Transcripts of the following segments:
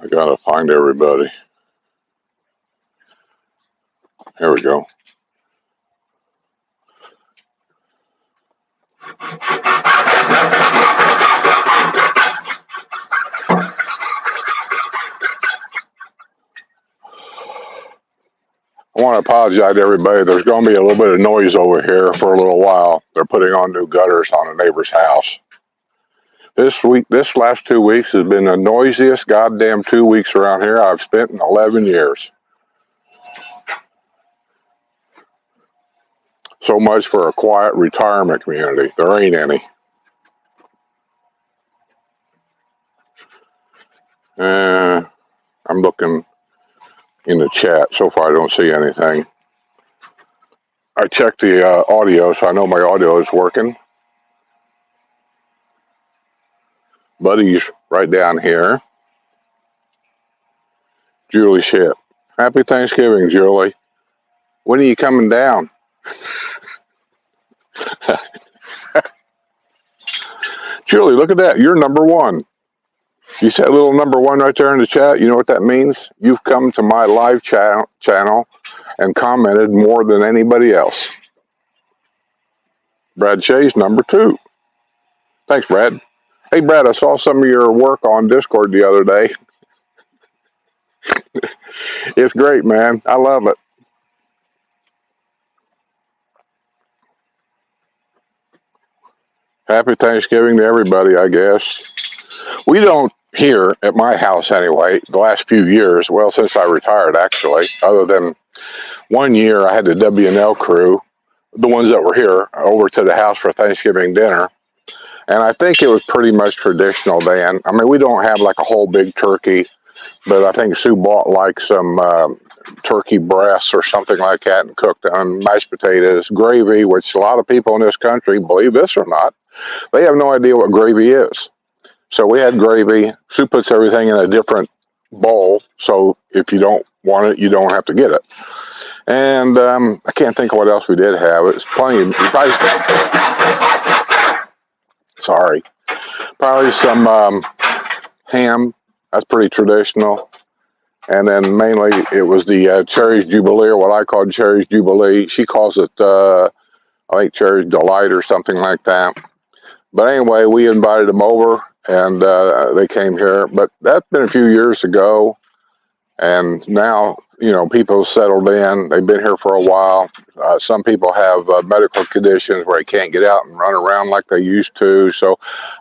I gotta find everybody. Here we go. I want to apologize to everybody. There's going to be a little bit of noise over here for a little while. They're putting on new gutters on a neighbor's house. This last 2 weeks has been the noisiest goddamn 2 weeks around here I've spent in 11 years. So much for a quiet retirement community. There ain't any. I'm looking in the chat. So far, I don't see anything. I checked the audio, so I know my audio is working. Buddy's right down here. Julie Ship. Happy Thanksgiving, Julie. When are you coming down? Julie, look at that. You're number one. You see that little number one right there in the chat? You know what that means? You've come to my live channel and commented more than anybody else. Brad Shea's number two. Thanks, Brad. Hey, Brad, I saw some of your work on Discord the other day. It's great, man. I love it. Happy Thanksgiving to everybody, I guess. We don't here at my house anyway, the last few years, well, since I retired actually, other than 1 year I had the W&L crew, the ones that were here, over to the house for Thanksgiving dinner. And I think it was pretty much traditional then. I mean, we don't have like a whole big turkey, but I think Sue bought like some turkey breasts or something like that and cooked on mashed potatoes, gravy, which a lot of people in this country, believe this or not, they have no idea what gravy is. So we had gravy. Sue puts everything in a different bowl, so if you don't want it, you don't have to get it. And I can't think of what else we did have. It's plenty. Probably some ham. That's pretty traditional. And then mainly it was the Cherry's Jubilee, or what I call Cherry's Jubilee. She calls it, I think, Cherry's Delight or something like that. But anyway, we invited them over, and they came here. But that's been a few years ago, and now, you know, people settled in. They've been here for a while. Some people have medical conditions where they can't get out and run around like they used to. So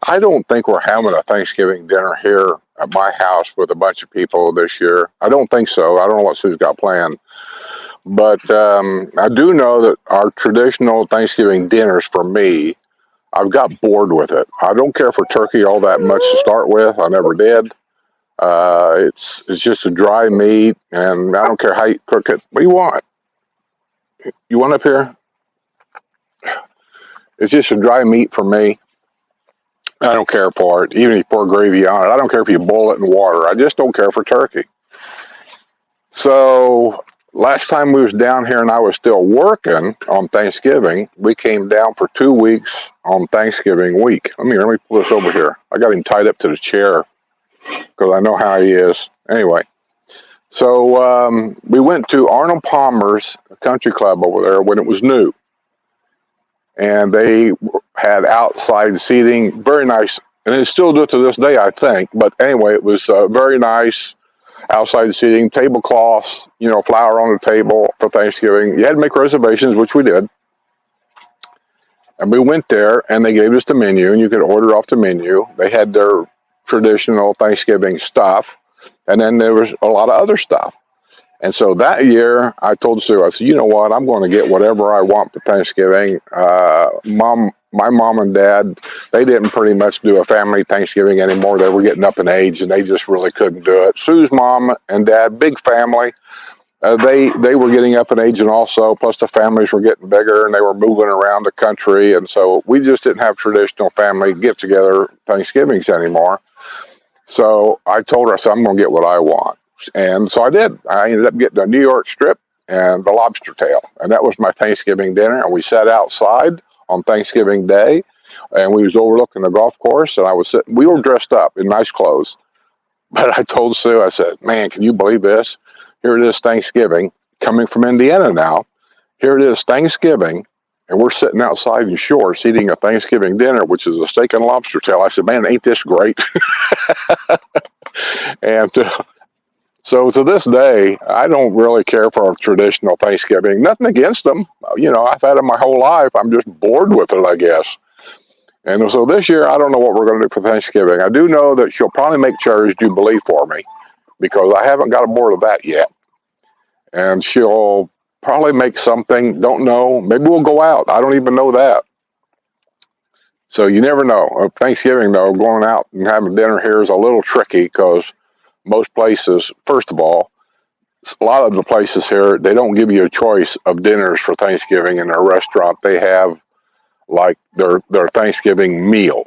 I don't think we're having a Thanksgiving dinner here at my house with a bunch of people this year. I don't think so. I don't know what Sue's got planned. But I do know that our traditional Thanksgiving dinners, for me, I've got bored with it. I don't care for turkey all that much to start with. I never did. It's just a dry meat, and I don't care how you cook it. What do you want? You want up here? It's just a dry meat for me. I don't care for it. Even if you pour gravy on it, I don't care if you boil it in water. I just don't care for turkey. So last time we was down here and I was still working on Thanksgiving, we came down for 2 weeks on Thanksgiving week. Let me pull this over here. I got him tied up to the chair because I know how he is. Anyway, so we went to Arnold Palmer's country club over there when it was new. And they had outside seating, very nice. And they still do it to this day, I think. But anyway, it was very nice. Outside seating, tablecloths, you know, flour on the table for Thanksgiving. You had to make reservations, which we did. And we went there, and they gave us the menu, and you could order off the menu. They had their traditional Thanksgiving stuff, and then there was a lot of other stuff. And so that year, I told Sue, I said, you know what, I'm going to get whatever I want for Thanksgiving. My mom and dad, they didn't pretty much do a family Thanksgiving anymore. They were getting up in age, and they just really couldn't do it. Sue's mom and dad, big family. They were getting up in age, and also, plus the families were getting bigger, and they were moving around the country. And so we just didn't have traditional family get-together Thanksgivings anymore. So I told her, I said, I'm going to get what I want. And so I did. I ended up getting a New York strip and the lobster tail. And that was my Thanksgiving dinner. And we sat outside on Thanksgiving Day. And we was overlooking the golf course. And I was sitting, we were dressed up in nice clothes. But I told Sue, I said, man, can you believe this? Here it is Thanksgiving, coming from Indiana now. Here it is Thanksgiving, and we're sitting outside in Shores eating a Thanksgiving dinner, which is a steak and lobster tail. I said, man, ain't this great? And so to this day, I don't really care for a traditional Thanksgiving. Nothing against them. You know, I've had them my whole life. I'm just bored with it, I guess. And so this year, I don't know what we're going to do for Thanksgiving. I do know that she'll probably make cherries jubilee for me because I haven't got aboard of that yet. And she'll probably make something. Don't know. Maybe we'll go out. I don't even know that. So you never know. Thanksgiving, though, going out and having dinner here is a little tricky because most places, first of all, a lot of the places here, they don't give you a choice of dinners for Thanksgiving in their restaurant. They have like their Thanksgiving meal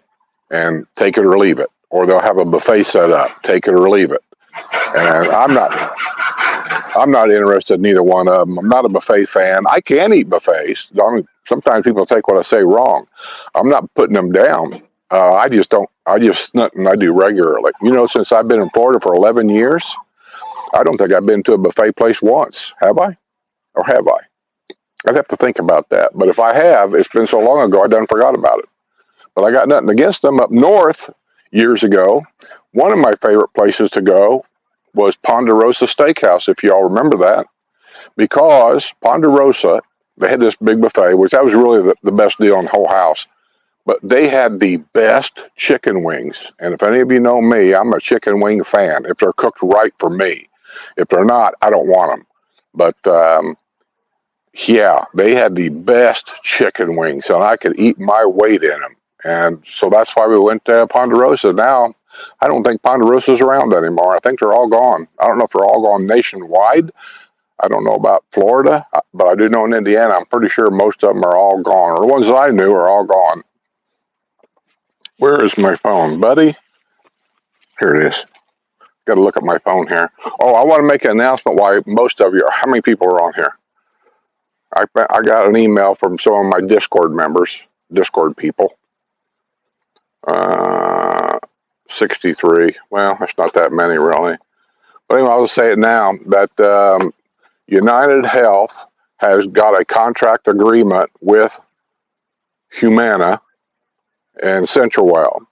and take it or leave it. Or they'll have a buffet set up, take it or leave it. And I'm not interested in either one of them. I'm not a buffet fan. I can eat buffets. I mean, sometimes people take what I say wrong. I'm not putting them down. I just don't. I just nothing I do regularly. You know, since I've been in Florida for 11 years, I don't think I've been to a buffet place once. Have I? Or have I? I'd have to think about that. But if I have, it's been so long ago, I done forgot about it. But I got nothing against them. Up north years ago, one of my favorite places to go was Ponderosa Steakhouse, if y'all remember that, because Ponderosa, they had this big buffet, which that was really the best deal in the whole house. But they had the best chicken wings. And if any of you know me, I'm a chicken wing fan, if they're cooked right for me. If they're not, I don't want them. But yeah, they had the best chicken wings, and I could eat my weight in them. And so that's why we went to Ponderosa. Now, I don't think Ponderosa's around anymore. I think they're all gone. I don't know if they're all gone nationwide. I don't know about Florida, but I do know in Indiana, I'm pretty sure most of them are all gone. Or the ones that I knew are all gone. Where is my phone, buddy? Here it is. Got to look at my phone here. Oh, I want to make an announcement why most of you, how many people are on here? I got an email from some of my Discord members, Discord people. 63. Well, that's not that many, really. But anyway, I'll say it now that United Health has got a contract agreement with Humana and CentralWell.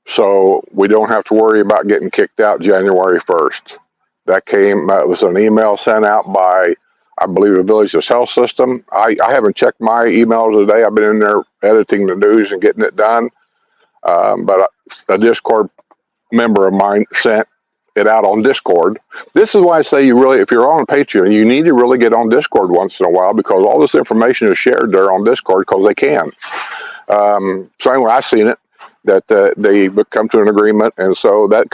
So we don't have to worry about getting kicked out January 1st. That was an email sent out by, I believe, the Village's health system. I haven't checked my emails today. I've been in there editing the news and getting it done. But a Discord member of mine sent it out on Discord. This is why I say you really, if you're on Patreon, you need to really get on Discord once in a while because all this information is shared there on Discord because they can. So anyway, I seen it that they come to an agreement, and so that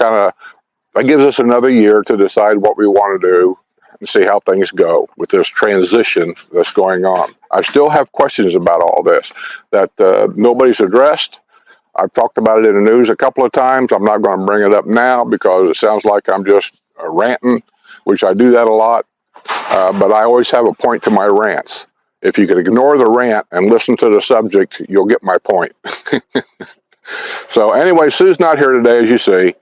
gives us another year to decide what we want to do and see how things go with this transition that's going on. I still have questions about all this that nobody's addressed. I've talked about it in the news a couple of times. I'm not going to bring it up now because it sounds like I'm just ranting, which I do that a lot. But I always have a point to my rants. If you can ignore the rant and listen to the subject, you'll get my point. So anyway, Sue's not here today, as you see.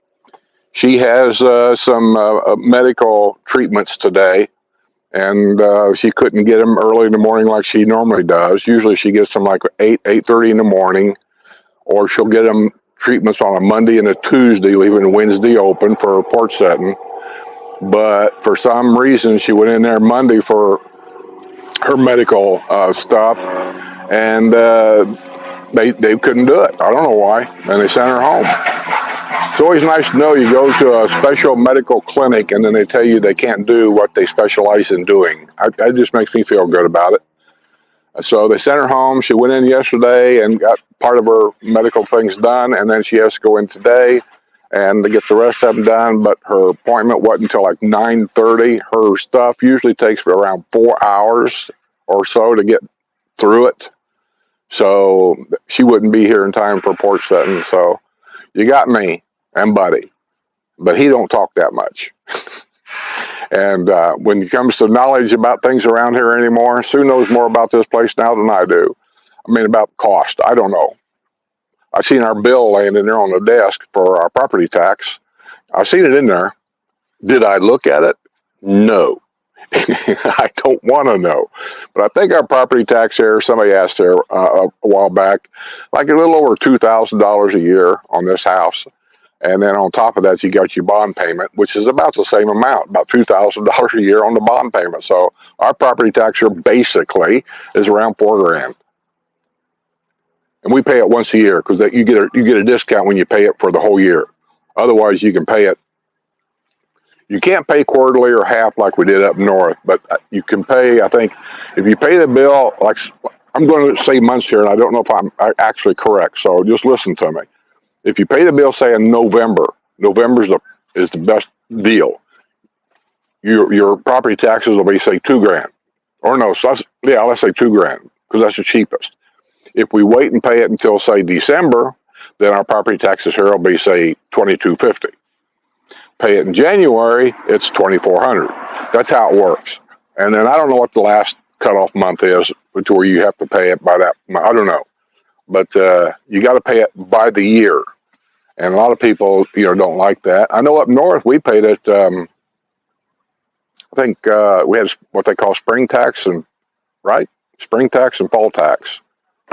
She has some medical treatments today, and she couldn't get them early in the morning like she normally does. Usually she gets them like 8:30 in the morning, or she'll get them treatments on a Monday and a Tuesday, leaving Wednesday open for Porch Settin. But for some reason, she went in there Monday for her medical stuff, and they couldn't do it. I don't know why, and they sent her home. It's always nice to know you go to a special medical clinic and then they tell you they can't do what they specialize in doing. It just makes me feel good about it. So they sent her home. She went in yesterday and got part of her medical things done, and then she has to go in today and to get the rest of them done. But her appointment wasn't until like 9:30. Her stuff usually takes around 4 hours or so to get through it. So she wouldn't be here in time for Porch Settin. So you got me and Buddy, but he don't talk that much. And when it comes to knowledge about things around here anymore, Sue knows more about this place now than I do. I mean, about cost, I don't know. I seen our bill laying in there on the desk for our property tax, I seen it in there. Did I look at it? No. I don't want to know. But I think our property tax here, somebody asked there a while back, like a little over $2,000 a year on this house. And then on top of that, you got your bond payment, which is about the same amount, about $2,000 a year on the bond payment. So our property tax here basically is around $4,000. And we pay it once a year because you get a discount when you pay it for the whole year. Otherwise, you can pay it. You can't pay quarterly or half like we did up north, but you can pay, I think, if you pay the bill, like I'm going to say months here, and I don't know if I'm actually correct, so just listen to me. If you pay the bill, say in November, November is the best deal. Your property taxes will be, say, $2,000. Or no, so let's say $2,000, because that's the cheapest. If we wait and pay it until, say, December, then our property taxes here will be, say, $2,250. Pay it in January, it's $2,400. That's how it works. And then I don't know what the last cutoff month is, to where you have to pay it by that. I don't know, but you got to pay it by the year. And a lot of people, don't like that. I know up north we paid it. I think we had what they call spring tax spring tax and fall tax.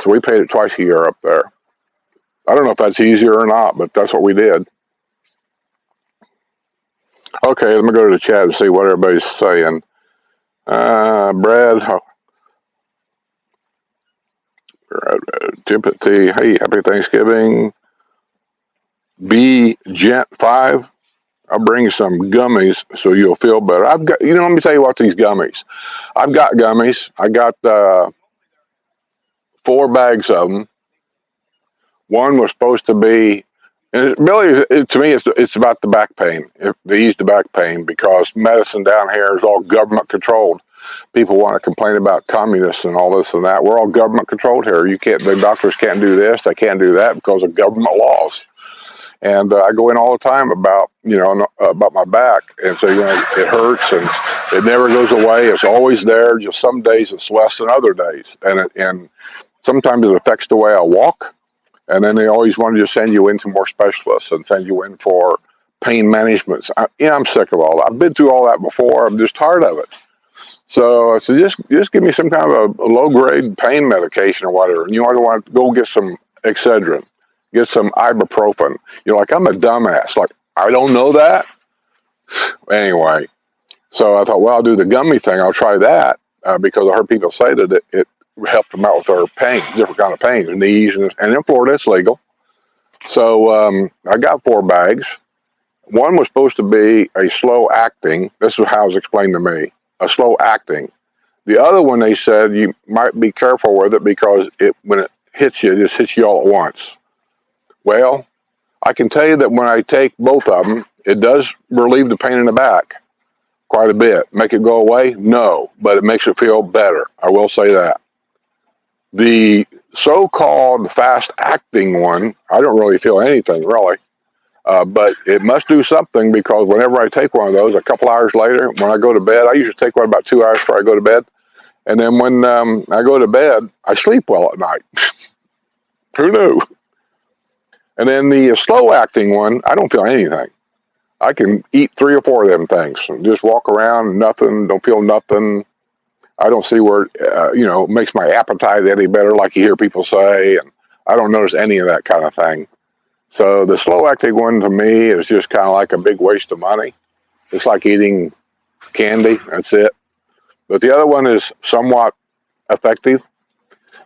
So we paid it twice a year up there. I don't know if that's easier or not, but that's what we did. Okay, let me go to the chat and see what everybody's saying. Brad, Timothy, hey, happy Thanksgiving. B Gent 5, I'll bring some gummies so you'll feel better. I've got, let me tell you what these gummies. I've got gummies. I got 4 bags of them. One was supposed to be, and really, to me, it's about the back pain, to ease the back pain, because medicine down here is all government controlled. People want to complain about communists and all this and that. We're all government controlled here. The doctors can't do this, they can't do that because of government laws. And I go in all the time about my back, and so it hurts and it never goes away. It's always there. Just some days it's less than other days, and sometimes it affects the way I walk. And then they always want to just send you in to more specialists and send you in for pain management. I'm sick of all that. I've been through all that before. I'm just tired of it. So just give me some kind of a low grade pain medication or whatever. And I want to go get some Excedrin, get some ibuprofen. I'm a dumbass. Like, I don't know that. Anyway, so I thought, well, I'll do the gummy thing. I'll try that because I heard people say that it helped them out with their pain, different kind of pain, the knees, and in Florida it's legal. So I got 4 bags. One was supposed to be a slow acting. This is how it was explained to me, a slow acting. The other one, they said you might be careful with it because when it hits you, it just hits you all at once. Well, I can tell you that when I take both of them, it does relieve the pain in the back quite a bit. Make it go away? No, but it makes it feel better. I will say that. The so-called fast-acting one, I don't really feel anything, really. But it must do something, because whenever I take one of those, a couple hours later, when I go to bed, I usually take one about 2 hours before I go to bed. And then when I go to bed, I sleep well at night. Who knew? And then the slow-acting one, I don't feel anything. I can eat 3 or 4 of them things and just walk around, nothing, don't feel nothing. I don't see where it makes my appetite any better, like you hear people say, and I don't notice any of that kind of thing. So the slow-acting one, to me, is just kind of like a big waste of money. It's like eating candy. That's it. But the other one is somewhat effective,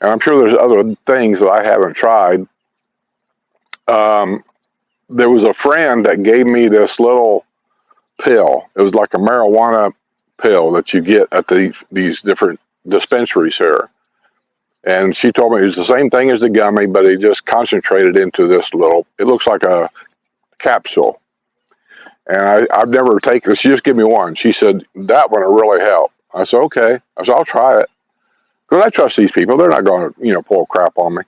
and I'm sure there's other things that I haven't tried. There was a friend that gave me this little pill. It was like a marijuana pill that you get at these different dispensaries here. And she told me it was the same thing as the gummy, but it just concentrated into this little, it looks like a capsule. And I've never taken it. She just gave me one. She said, that one will really help. I said, okay. I said, I'll try it. Because I trust these people. They're not going to, pull crap on me.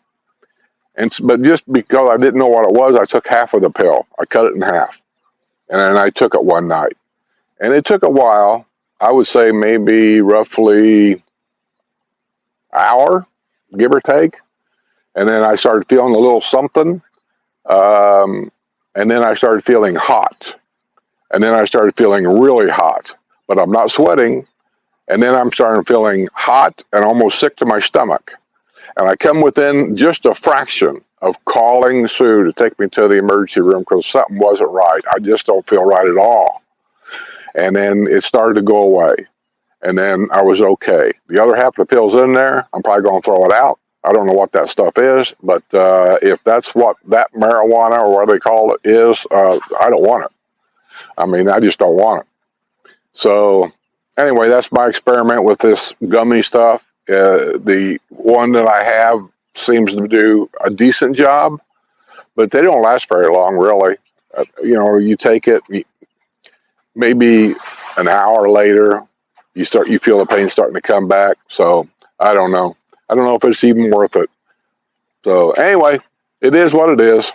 But just because I didn't know what it was, I took half of the pill. I cut it in half. And then I took it one night. And it took a while. I would say maybe roughly an hour, give or take. And then I started feeling a little something. And then I started feeling hot. And then I started feeling really hot, but I'm not sweating. And then I'm starting feeling hot and almost sick to my stomach. And I come within just a fraction of calling Sue to take me to the emergency room because something wasn't right. I just don't feel right at all. And then it started to go away. And then I was okay. The other half of the pill's in there. I'm probably going to throw it out. I don't know what that stuff is, but if that's what that marijuana or what they call it is, I don't want it. I mean, I just don't want it. So anyway, that's my experiment with this gummy stuff. The one that I have seems to do a decent job, but they don't last very long, really. You take it, maybe an hour later, you feel the pain starting to come back. So I don't know. I don't know if it's even worth it. So anyway, it is what it is.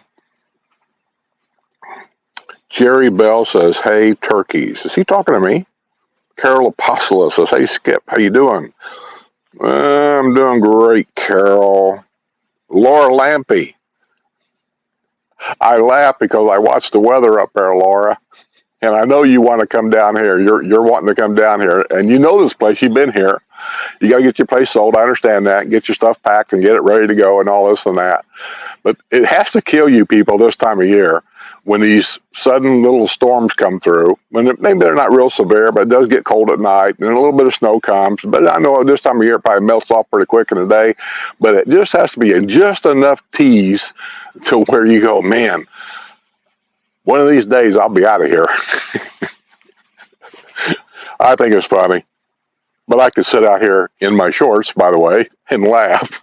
Jerry Bell says, "Hey, turkeys." Is he talking to me? Carol Apostolo says, "Hey, Skip, how you doing?" I'm doing great, Carol. Laura Lampy. I laugh because I watch the weather up there, Laura. And I know you want to come down here. You're wanting to come down here. And you know this place. You've been here. You got to get your place sold. I understand that. Get your stuff packed and get it ready to go and all this and that. But it has to kill you people this time of year when these sudden little storms come through. Maybe they're not real severe, but it does get cold at night and a little bit of snow comes. But I know this time of year it probably melts off pretty quick in a day. But it just has to be just enough tease to where you go, man, one of these days I'll be out of here. I think it's funny. But I could sit out here in my shorts, by the way, and laugh.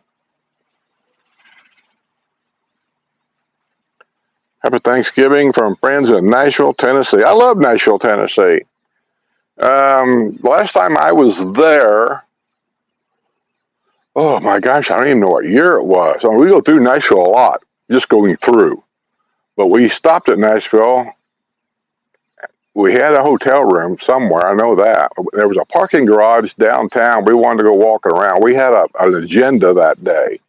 Happy Thanksgiving from friends in Nashville, Tennessee. I love Nashville, Tennessee. Last time I was there, oh my gosh, I don't even know what year it was. I mean, we go through Nashville a lot, just going through. But we stopped at Nashville. We had a hotel room somewhere, I know that. There was a parking garage downtown. We wanted to go walking around. We had an agenda that day.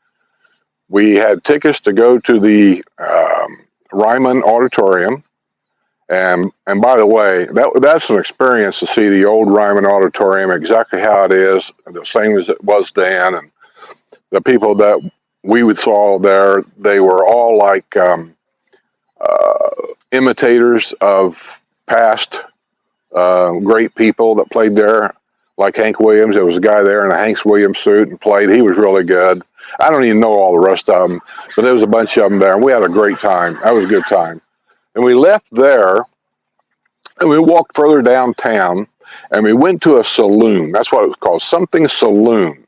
We had tickets to go to the Ryman Auditorium. And by the way, that's an experience to see the old Ryman Auditorium, exactly how it is, the same as it was then. And the people that we saw there, they were all like imitators of past great people that played there, like Hank Williams. There was a guy there in a Hank Williams suit and played. He was really good. I don't even know all the rest of them, but there was a bunch of them there, and we had a great time. That was a good time. And we left there, and we walked further downtown, and we went to a saloon. That's what it was called, something saloon.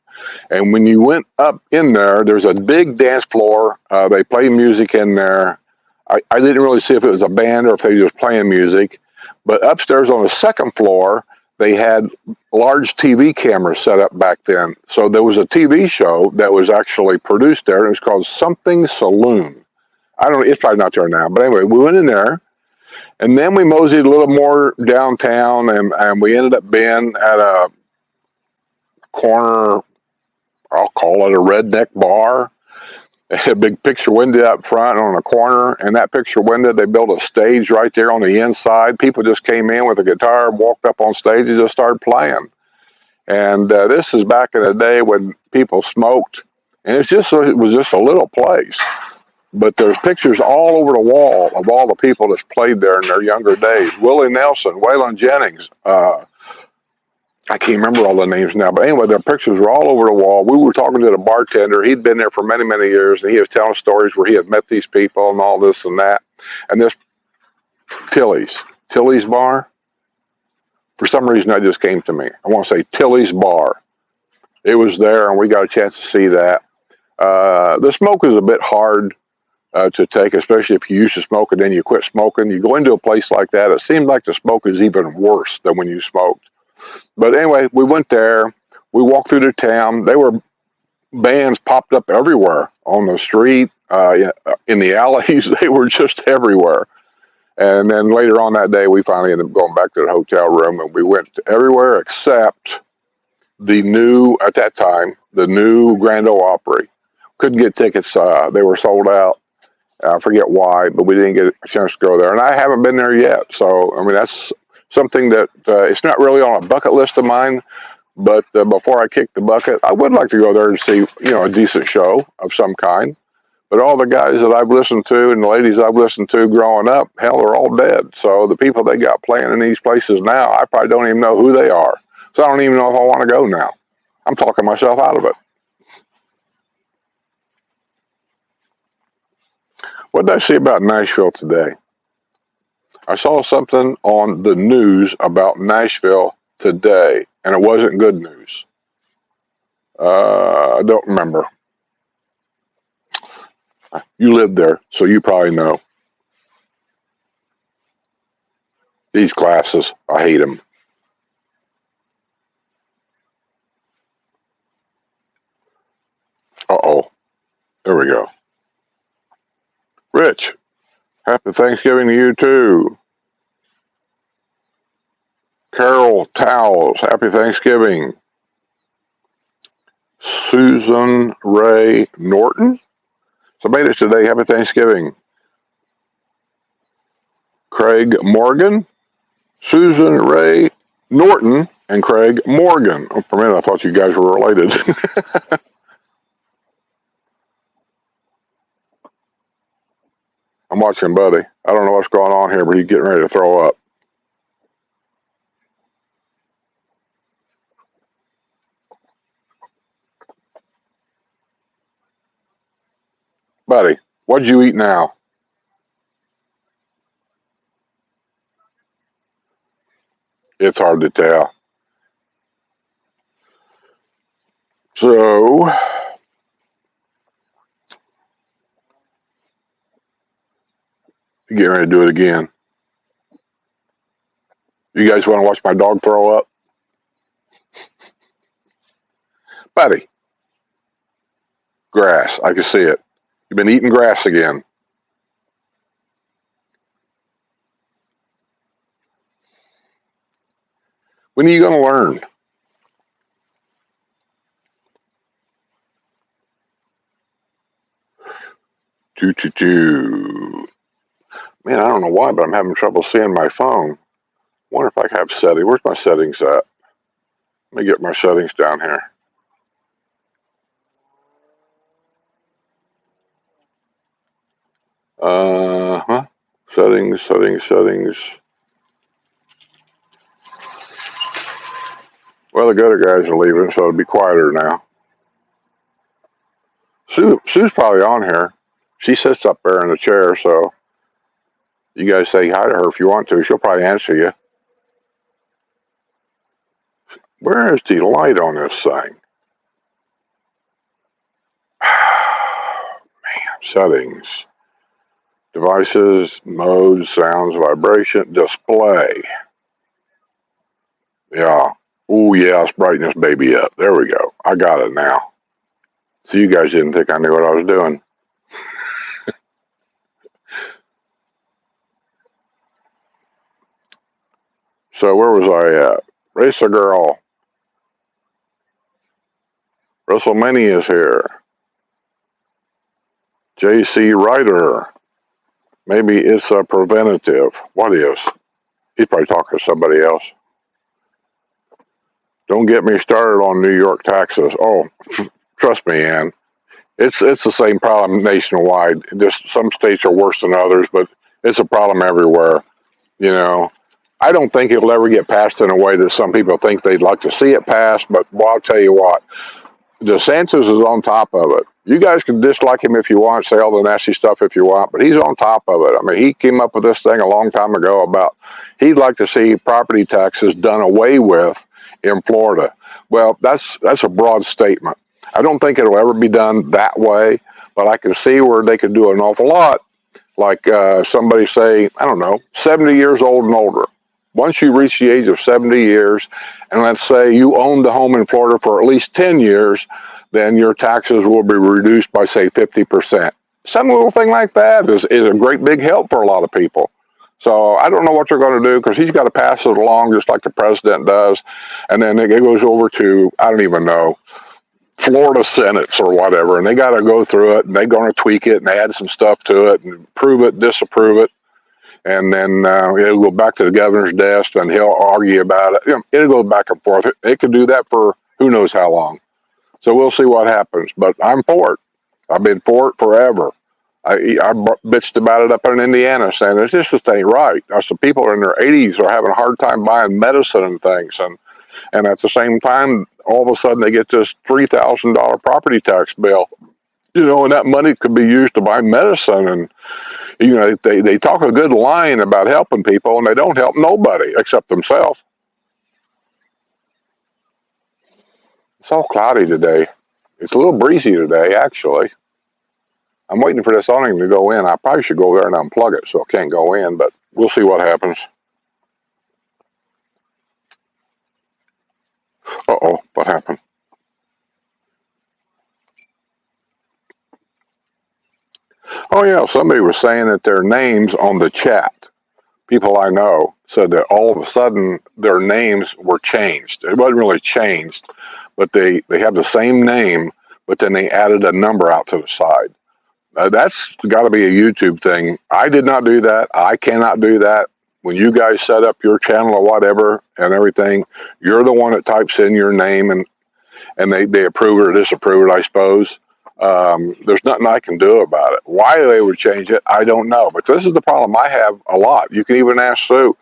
And when you went up in there, there's a big dance floor. They play music in there. I didn't really see if it was a band or if they were just playing music. But upstairs on the second floor, they had large TV cameras set up back then. So there was a TV show that was actually produced there, and it was called Something Saloon. I don't know, it's probably not there now. But anyway, we went in there, and then we moseyed a little more downtown, and we ended up being at a corner, I'll call it a redneck bar. They had a big picture window up front on the corner, and that picture window, they built a stage right there on the inside. People just came in with a guitar, walked up on stage, and just started playing. And this is back in the day when people smoked, and it was just a little place. But there's pictures all over the wall of all the people that's played there in their younger days. Willie Nelson, Waylon Jennings, I can't remember all the names now, but anyway, their pictures were all over the wall. We were talking to the bartender. He'd been there for many, many years, and he was telling stories where he had met these people and all this and that. And this Tilly's Bar, for some reason that just came to me. I want to say Tilly's Bar. It was there, and we got a chance to see that. The smoke is a bit hard to take, especially if you used to smoke and then you quit smoking. You go into a place like that, it seems like the smoke is even worse than when you smoked. But anyway, we went there. We walked through the town. There were bands popped up everywhere on the street, in the alleys. They were just everywhere. And then later on that day, we finally ended up going back to the hotel room, and we went everywhere except at that time, the new Grand Ole Opry. Couldn't get tickets. They were sold out. I forget why, but we didn't get a chance to go there, and I haven't been there yet. So, I mean, that's something that it's not really on a bucket list of mine. But before I kick the bucket, I would like to go there and see, a decent show of some kind. But all the guys that I've listened to and the ladies I've listened to growing up, hell, they're all dead. So the people they got playing in these places now, I probably don't even know who they are. So I don't even know if I want to go now. I'm talking myself out of it. What did I see about Nashville today? I saw something on the news about Nashville today, and it wasn't good news. I don't remember. You lived there, so you probably know. These glasses, I hate them. Uh-oh. There we go. Rich, happy Thanksgiving to you too. Carol Towels, happy Thanksgiving. Susan Ray Norton, so made it today. Happy Thanksgiving. Craig Morgan, Susan Ray Norton, and Craig Morgan. Oh, for a minute, I thought you guys were related. I'm watching Buddy. I don't know what's going on here, but he's getting ready to throw up. Buddy, what'd you eat now? It's hard to tell. So, you getting ready to do it again. You guys want to watch my dog throw up? Buddy, grass. I can see it. You've been eating grass again. When are you going to learn? Choo. Man, I don't know why, but I'm having trouble seeing my phone. Wonder if I have settings. Where's my settings at? Let me get my settings down here. Uh-huh. Settings. Well, the gutter guys are leaving, so it'll be quieter now. Sue's probably on here. She sits up there in the chair, so you guys say hi to her if you want to. She'll probably answer you. Where is the light on this thing? Man, settings. Devices, modes, sounds, vibration, display. Yeah. Oh, yeah, let's brighten this baby up. There we go. I got it now. So you guys didn't think I knew what I was doing. So where was I at? Racer Girl. WrestleMania is here. JC Ryder. Maybe it's a preventative. What is? He's probably talking to somebody else. Don't get me started on New York taxes. Oh, trust me, Ann. It's the same problem nationwide. Just some states are worse than others, but it's a problem everywhere. You know, I don't think it'll ever get passed in a way that some people think they'd like to see it passed. But well, I'll tell you what, DeSantis is on top of it. You guys can dislike him if you want, say all the nasty stuff if you want, but he's on top of it. I mean, he came up with this thing a long time ago about he'd like to see property taxes done away with in Florida. Well, that's a broad statement. I don't think it'll ever be done that way, but I can see where they could do an awful lot. Like somebody say, I don't know, 70 years old and older. Once you reach the age of 70 years, and let's say you own the home in Florida for at least 10 years, then your taxes will be reduced by, say, 50%. Some little thing like that is a great big help for a lot of people. So I don't know what they're going to do because he's got to pass it along just like the president does. And then it goes over to, I don't even know, Florida senates or whatever, and they got to go through it, and they're going to tweak it and add some stuff to it and approve it, disapprove it, and then it'll go back to the governor's desk, and he'll argue about it. It'll go back and forth. It could do that for who knows how long. So we'll see what happens. But I'm for it. I've been for it forever. I bitched about it up in Indiana, saying this just ain't right. So people in their 80s are having a hard time buying medicine and things, and at the same time, all of a sudden they get this $3,000 property tax bill. And that money could be used to buy medicine. And they talk a good line about helping people, and they don't help nobody except themselves. It's all cloudy today. It's a little breezy today, actually. I'm waiting for this awning to go in. I probably should go there and unplug it so it can't go in, but we'll see what happens. Uh-oh, what happened? Oh, yeah, somebody was saying that their names on the chat, people I know, said that all of a sudden their names were changed. It wasn't really changed, but they have the same name, but then they added a number out to the side. That's got to be a YouTube thing. I did not do that. I cannot do that. When you guys set up your channel or whatever and everything, you're the one that types in your name, and they approve it or disapprove it, I suppose. There's nothing I can do about it. Why they would change it, I don't know. But this is the problem I have a lot. You can even ask Sue.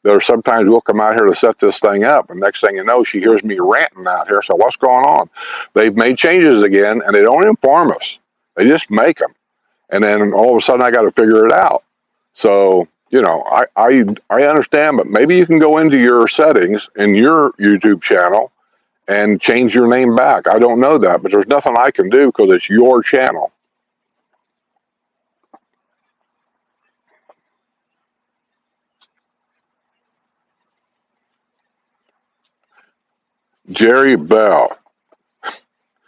There's sometimes we'll come out here to set this thing up, and next thing you know, she hears me ranting out here. So what's going on? They've made changes again, and they don't inform us. They just make them. And then all of a sudden I got to figure it out. So, I understand, but maybe you can go into your settings in your YouTube channel and change your name back. I don't know that, but there's nothing I can do because it's your channel. Jerry Bell.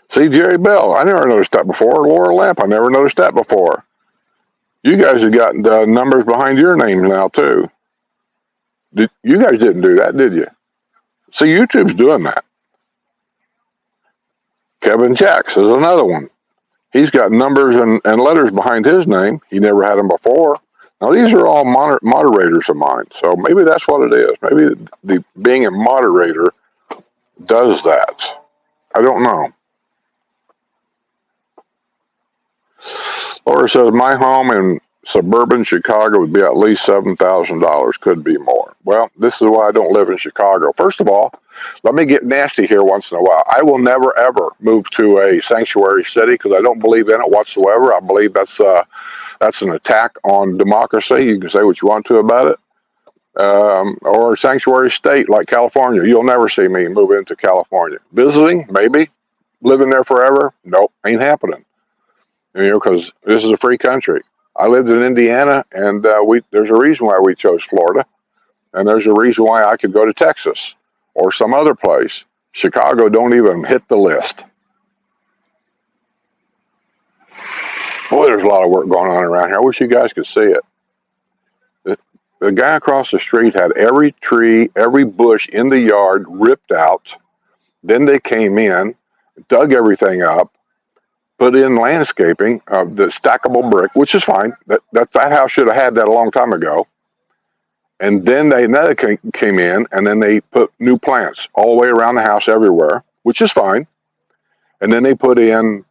See, Jerry Bell, I never noticed that before. Laura Lamp, I never noticed that before. You guys have got the numbers behind your names now, too. You guys didn't do that, did you? See, YouTube's doing that. Kevin Jacks is another one. He's got numbers and letters behind his name. He never had them before. Now, these are all moderators of mine, so maybe that's what it is. Maybe the being a moderator does that. I don't know. Laura says, my home in suburban Chicago would be at least $7,000, could be more. Well, this is why I don't live in Chicago. First of all, let me get nasty here once in a while. I will never, ever move to a sanctuary city because I don't believe in it whatsoever. I believe that's an attack on democracy. You can say what you want to about it. Or a sanctuary state like California. You'll never see me move into California. Visiting, maybe. Living there forever? Nope, ain't happening. Because this is a free country. I lived in Indiana, and there's a reason why we chose Florida, and there's a reason why I could go to Texas or some other place. Chicago don't even hit the list. Boy, there's a lot of work going on around here. I wish you guys could see it. The guy across the street had every tree, every bush in the yard ripped out. Then they came in, dug everything up, put in landscaping, the stackable brick, which is fine. That house should have had that a long time ago. And then another came in, and then they put new plants all the way around the house everywhere, which is fine. And then they put in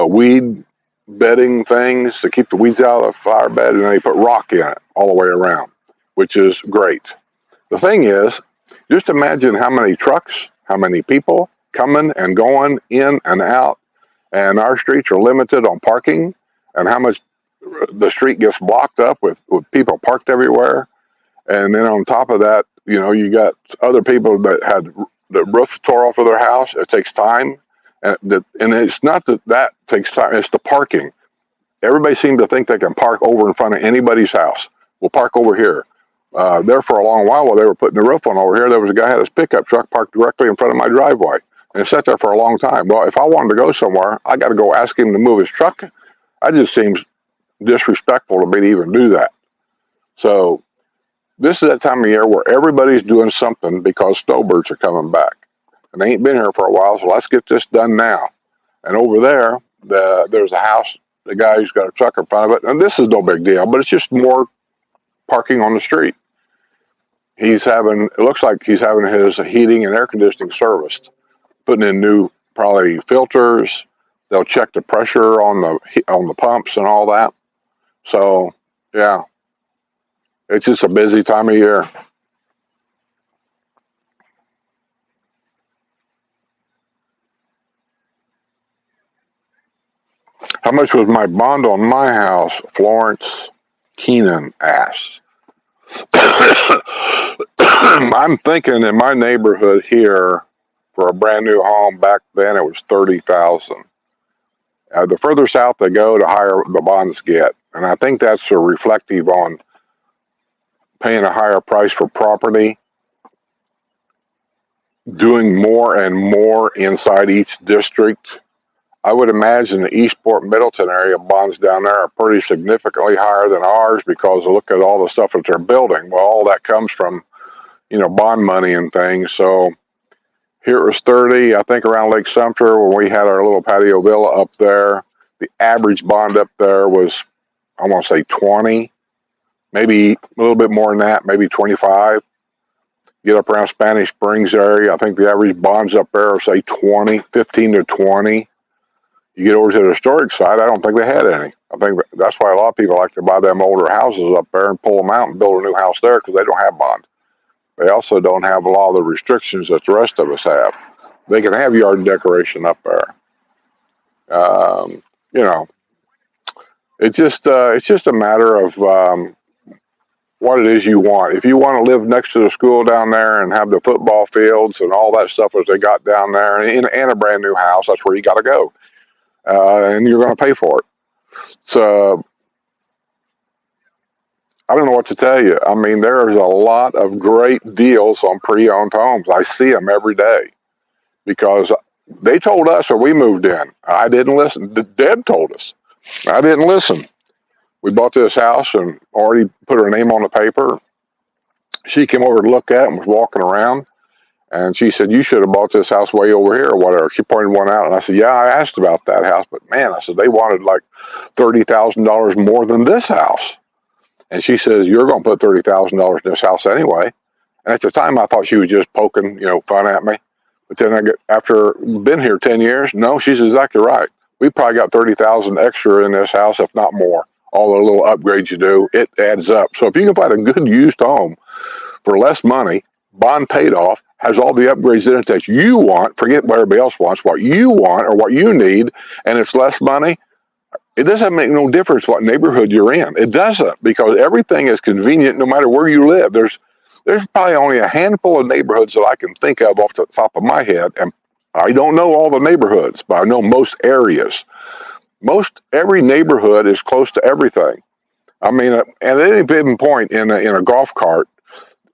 weed bedding things to keep the weeds out of the flower bed, and they put rock in it all the way around, which is great. The thing is, just imagine how many trucks, how many people coming and going in and out. And our streets are limited on parking, and how much the street gets blocked up with people parked everywhere. And then on top of that, you got other people that had the roof tore off of their house. It takes time. And it's not that takes time, it's the parking. Everybody seems to think they can park over in front of anybody's house. We'll park over here. There for a long while they were putting the roof on over here, there was a guy who had his pickup truck parked directly in front of my driveway. And it sat there for a long time. Well, if I wanted to go somewhere, I got to go ask him to move his truck. That just seems disrespectful to me to even do that. So this is that time of year where everybody's doing something because snowbirds are coming back. and they ain't been here for a while, so let's get this done now. And over there, there's a house. The guy's got a truck in front of it, and this is no big deal, but it's just more parking on the street. It looks like he's having his heating and air conditioning serviced, putting in new probably filters. They'll check the pressure on the pumps and all that. So yeah, it's just a busy time of year. How much was my bond on my house? Florence Keenan asked. I'm thinking in my neighborhood here for a brand new home back then it was 30,000. The further south they go, the higher the bonds get, and I think that's a reflective on paying a higher price for property, doing more and more inside each district. I would imagine the Eastport Middleton area bonds down there are pretty significantly higher than ours because look at all the stuff that they're building. Well, all that comes from, bond money and things. So here it was 30, I think around Lake Sumter when we had our little patio villa up there. The average bond up there was, I want to say 20, maybe a little bit more than that, maybe 25. Get up around Spanish Springs area, I think the average bonds up there are say 20, 15 to 20. You get over to the historic side, I don't think they had any. I think that's why a lot of people like to buy them older houses up there and pull them out and build a new house there because they don't have bond. They also don't have a lot of the restrictions that the rest of us have. They can have yard decoration up there. Um, you know, it's just a matter of what it is you want. If you want to live next to the school down there and have the football fields and all that stuff that they got down there, and a brand new house, that's where you got to go, and you're going to pay for it. So I don't know what to tell you. I mean, there's a lot of great deals on pre-owned homes. I see them every day because they told us when we moved in. I didn't listen. Deb told us. I didn't listen. We bought this house and already put her name on the paper. She came over to look at it and was walking around. And she said, you should have bought this house way over here or whatever. She pointed one out. And I said, yeah, I asked about that house. But man, I said, they wanted like $30,000 more than this house. And she says, you're going to put $30,000 in this house anyway. And at the time, I thought she was just poking, fun at me. But then after been here 10 years, no, she's exactly right. We probably got 30,000 extra in this house, if not more. All the little upgrades you do, it adds up. So if you can find a good used home for less money, bond paid off, has all the upgrades in it that you want, forget what everybody else wants, what you want or what you need, and it's less money, it doesn't make no difference what neighborhood you're in. It doesn't, because everything is convenient no matter where you live. There's probably only a handful of neighborhoods that I can think of off the top of my head, and I don't know all the neighborhoods, but I know most areas. Every neighborhood is close to everything. I mean, at any given point in a golf cart,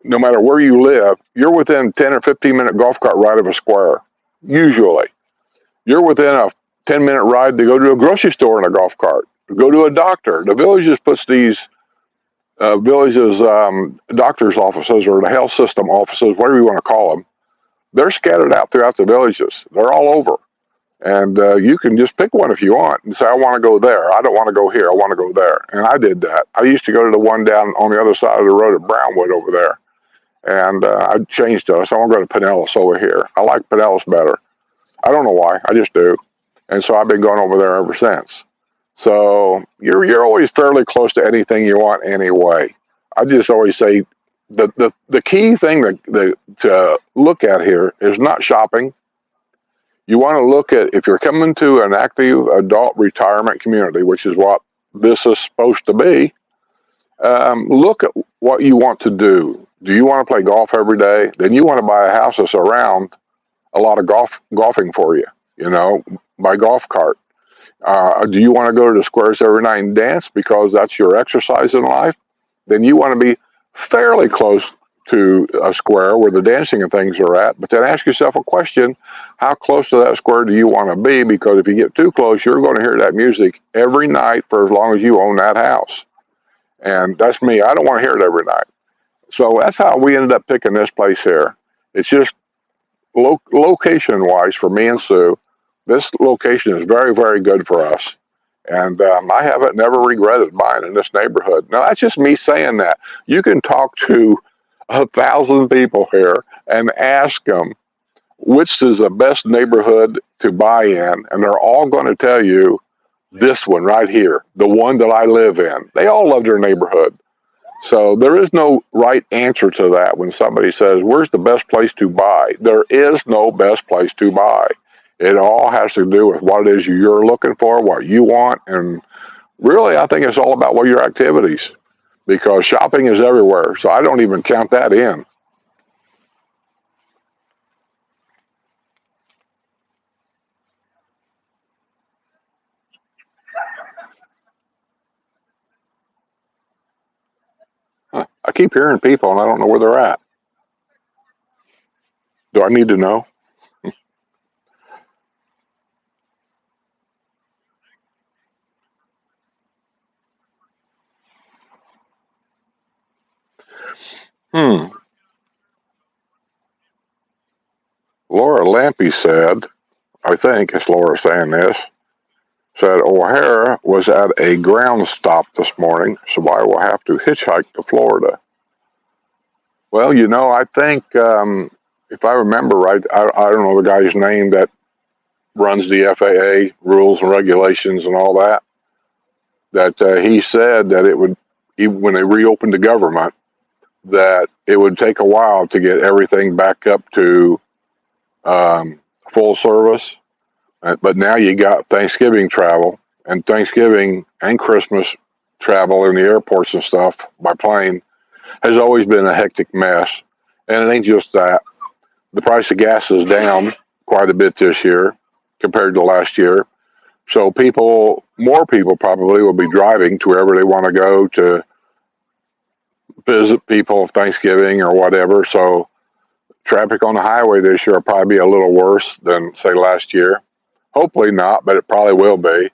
no matter where you live, you're within 10 or 15-minute golf cart ride of a square, usually. You're within a 10-minute ride to go to a grocery store in a golf cart, go to a doctor. The villages puts these doctor's offices or the health system offices, whatever you want to call them, they're scattered out throughout the villages. They're all over. And you can just pick one if you want and say, I want to go there. I don't want to go here. I want to go there. And I did that. I used to go to the one down on the other side of the road at Brownwood over there. And I changed it. So I want to go to Pinellas over here. I like Pinellas better. I don't know why. I just do. And so I've been going over there ever since. So you're always fairly close to anything you want anyway. I just always say the key thing to look at here is not shopping. You want to look at, if you're coming to an active adult retirement community, which is what this is supposed to be, look at what you want to do. Do you want to play golf every day? Then you want to buy a house that's around a lot of golfing for you, by golf cart. Do you want to go to the squares every night and dance because that's your exercise in life? Then you want to be fairly close to a square where the dancing and things are at, but then ask yourself a question, how close to that square do you want to be? Because if you get too close, you're going to hear that music every night for as long as you own that house. And that's me. I don't want to hear it every night. So that's how we ended up picking this place here. It's just location-wise for me and Sue, this location is very, very good for us. And I haven't never regretted buying in this neighborhood. Now, that's just me saying that. You can talk to 1,000 people here and ask them which is the best neighborhood to buy in, and they're all going to tell you this one right here, the one that I live in. They all love their neighborhood. So there is no right answer to that when somebody says, where's the best place to buy? There is no best place to buy. It all has to do with what it is you're looking for, what you want, and really, I think it's all about what your activities, because shopping is everywhere. So I don't even count that in. Huh. I keep hearing people, and I don't know where they're at. Do I need to know? Hmm. Laura Lampy said, I think it's Laura saying this, said O'Hara was at a ground stop this morning, so I will have to hitchhike to Florida. Well, I think if I remember right, I don't know the guy's name that runs the FAA rules and regulations and all that. That he said that it would, even when they reopened the government, that it would take a while to get everything back up to full service. But now you got Thanksgiving travel and Thanksgiving and Christmas travel in the airports and stuff by plane has always been a hectic mess. And it ain't just that. The price of gas is down quite a bit this year compared to last year. So more people probably will be driving to wherever they want to go to visit people Thanksgiving or whatever. So traffic on the highway this year will probably be a little worse than say last year. Hopefully not, but it probably will be.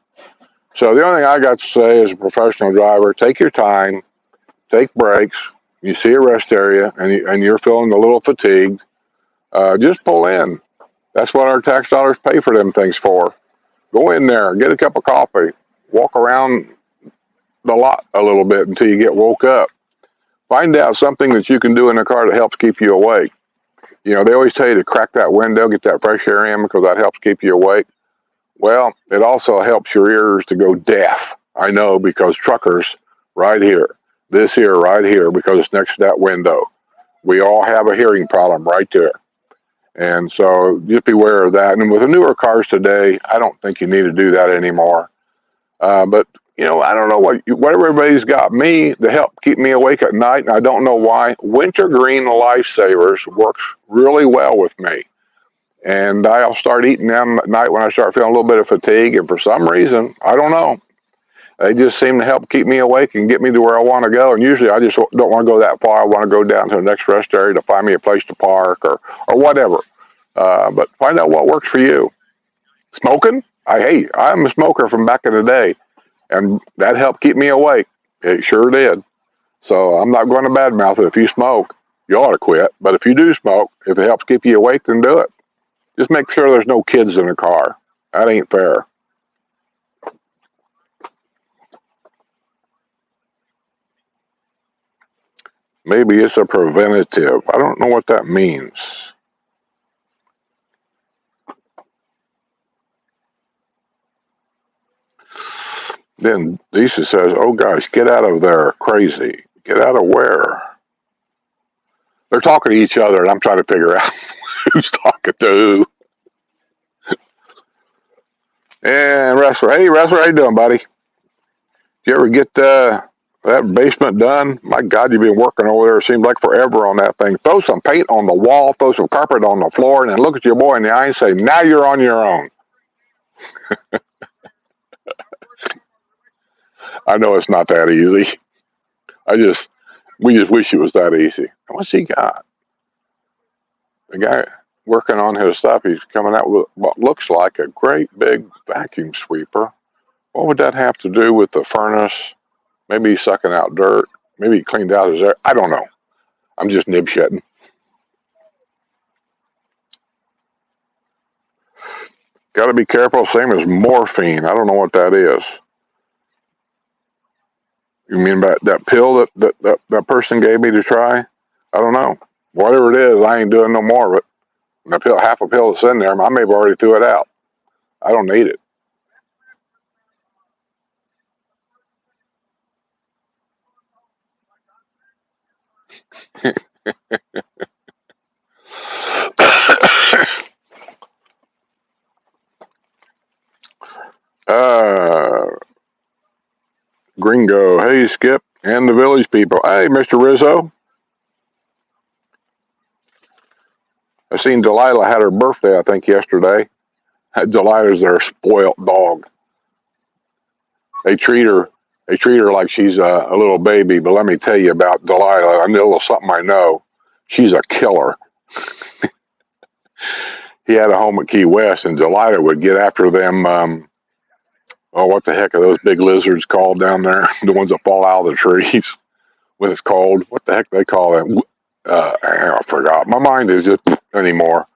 So the only thing I got to say as a professional driver, take your time, take breaks. You see a rest area and you're feeling a little fatigued, just pull in. That's what our tax dollars pay for them things for. Go in there, get a cup of coffee, walk around the lot a little bit until you get woke up. Find out something that you can do in the car that helps keep you awake. They always tell you to crack that window, get that fresh air in because that helps keep you awake. Well, it also helps your ears to go deaf. I know because truckers right here, this here right here, because it's next to that window. We all have a hearing problem right there. And so just beware of that. And with the newer cars today, I don't think you need to do that anymore. But I don't know what everybody's got me to help keep me awake at night, and I don't know why. Wintergreen Lifesavers works really well with me, and I'll start eating them at night when I start feeling a little bit of fatigue. And for some reason, I don't know, they just seem to help keep me awake and get me to where I want to go. And usually, I just don't want to go that far. I want to go down to the next rest area to find me a place to park or whatever. But find out what works for you. Smoking? I'm a smoker from back in the day. And that helped keep me awake. It sure did. So I'm not going to badmouth it. If you smoke, you ought to quit. But if you do smoke, if it helps keep you awake, then do it. Just make sure there's no kids in the car. That ain't fair. Maybe it's a preventative. I don't know what that means. Then Lisa says, oh gosh, get out of there. Crazy. Get out of where? They're talking to each other, and I'm trying to figure out who's talking to who. And Wrestler, hey Wrestler, how you doing, buddy? Did you ever get that basement done? My God, you've been working over there. It seems like forever on that thing. Throw some paint on the wall, throw some carpet on the floor, and then look at your boy in the eye and say, now you're on your own. I know it's not that easy. We just wish it was that easy. What's he got? The guy working on his stuff, he's coming out with what looks like a great big vacuum sweeper. What would that have to do with the furnace? Maybe he's sucking out dirt. Maybe he cleaned out his air. I don't know. I'm just nibshitting. Got to be careful. Same as morphine. I don't know what that is. You mean about that pill that person gave me to try? I don't know. Whatever it is, I ain't doing no more of it. And the pill, half a pill that's in there, I may have already threw it out. I don't need it. uh, Gringo. Hey, Skip. And the village people. Hey, Mr. Rizzo. I seen Delilah had her birthday, I think, yesterday. Delilah's their spoiled dog. They treat her like she's a little baby. But let me tell you about Delilah. I know a little something I know. She's a killer. He had a home at Key West, and Delilah would get after them. Oh, what the heck are those big lizards called down there? The ones that fall out of the trees when it's cold. What the heck they call them? I forgot. My mind is just anymore.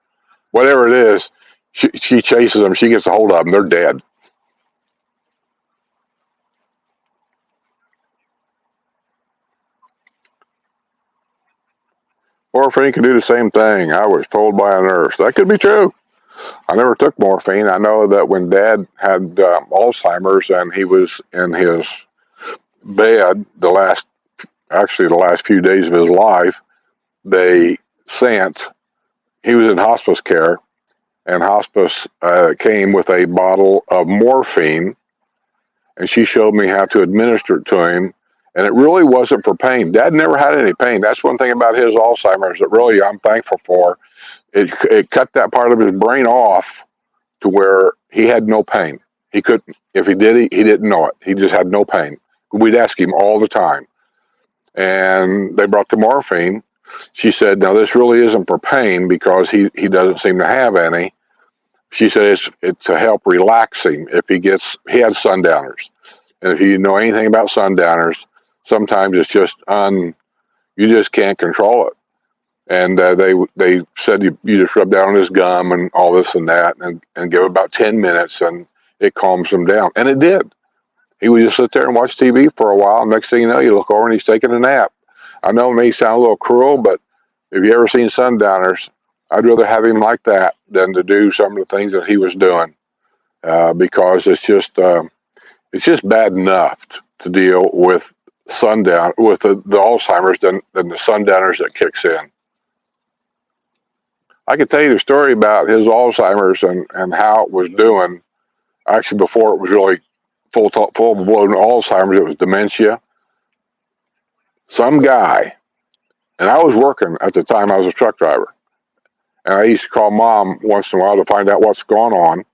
Whatever it is, she chases them. She gets a hold of them. They're dead. Morphine can do the same thing. I was told by a nurse. That could be true. I never took morphine. I know that when Dad had Alzheimer's and he was in his bed the last few days of his life, they sent. He was in hospice care, and hospice came with a bottle of morphine, and she showed me how to administer it to him. And it really wasn't for pain. Dad never had any pain. That's one thing about his Alzheimer's that really I'm thankful for. It cut that part of his brain off to where he had no pain. He couldn't. If he did, he didn't know it. He just had no pain. We'd ask him all the time. And they brought the morphine. She said, "Now this really isn't for pain because he doesn't seem to have any." She said it's to help relax him if he had sundowners, and if you know anything about sundowners, sometimes it's just you just can't control it. And they said you just rub down on his gum and all this and that, and give about 10 minutes, and it calms him down, and it did. He would just sit there and watch TV for a while. Next thing you know, you look over and he's taking a nap. I know it may sound a little cruel, but if you ever seen sundowners, I'd rather have him like that than to do some of the things that he was doing, because it's just bad enough to deal with the Alzheimer's than the sundowners that kicks in. I could tell you the story about his Alzheimer's and how it was doing. Actually, before it was really full blown Alzheimer's, it was dementia. Some guy, and I was working at the time. I was a truck driver, and I used to call Mom once in a while to find out what's going on.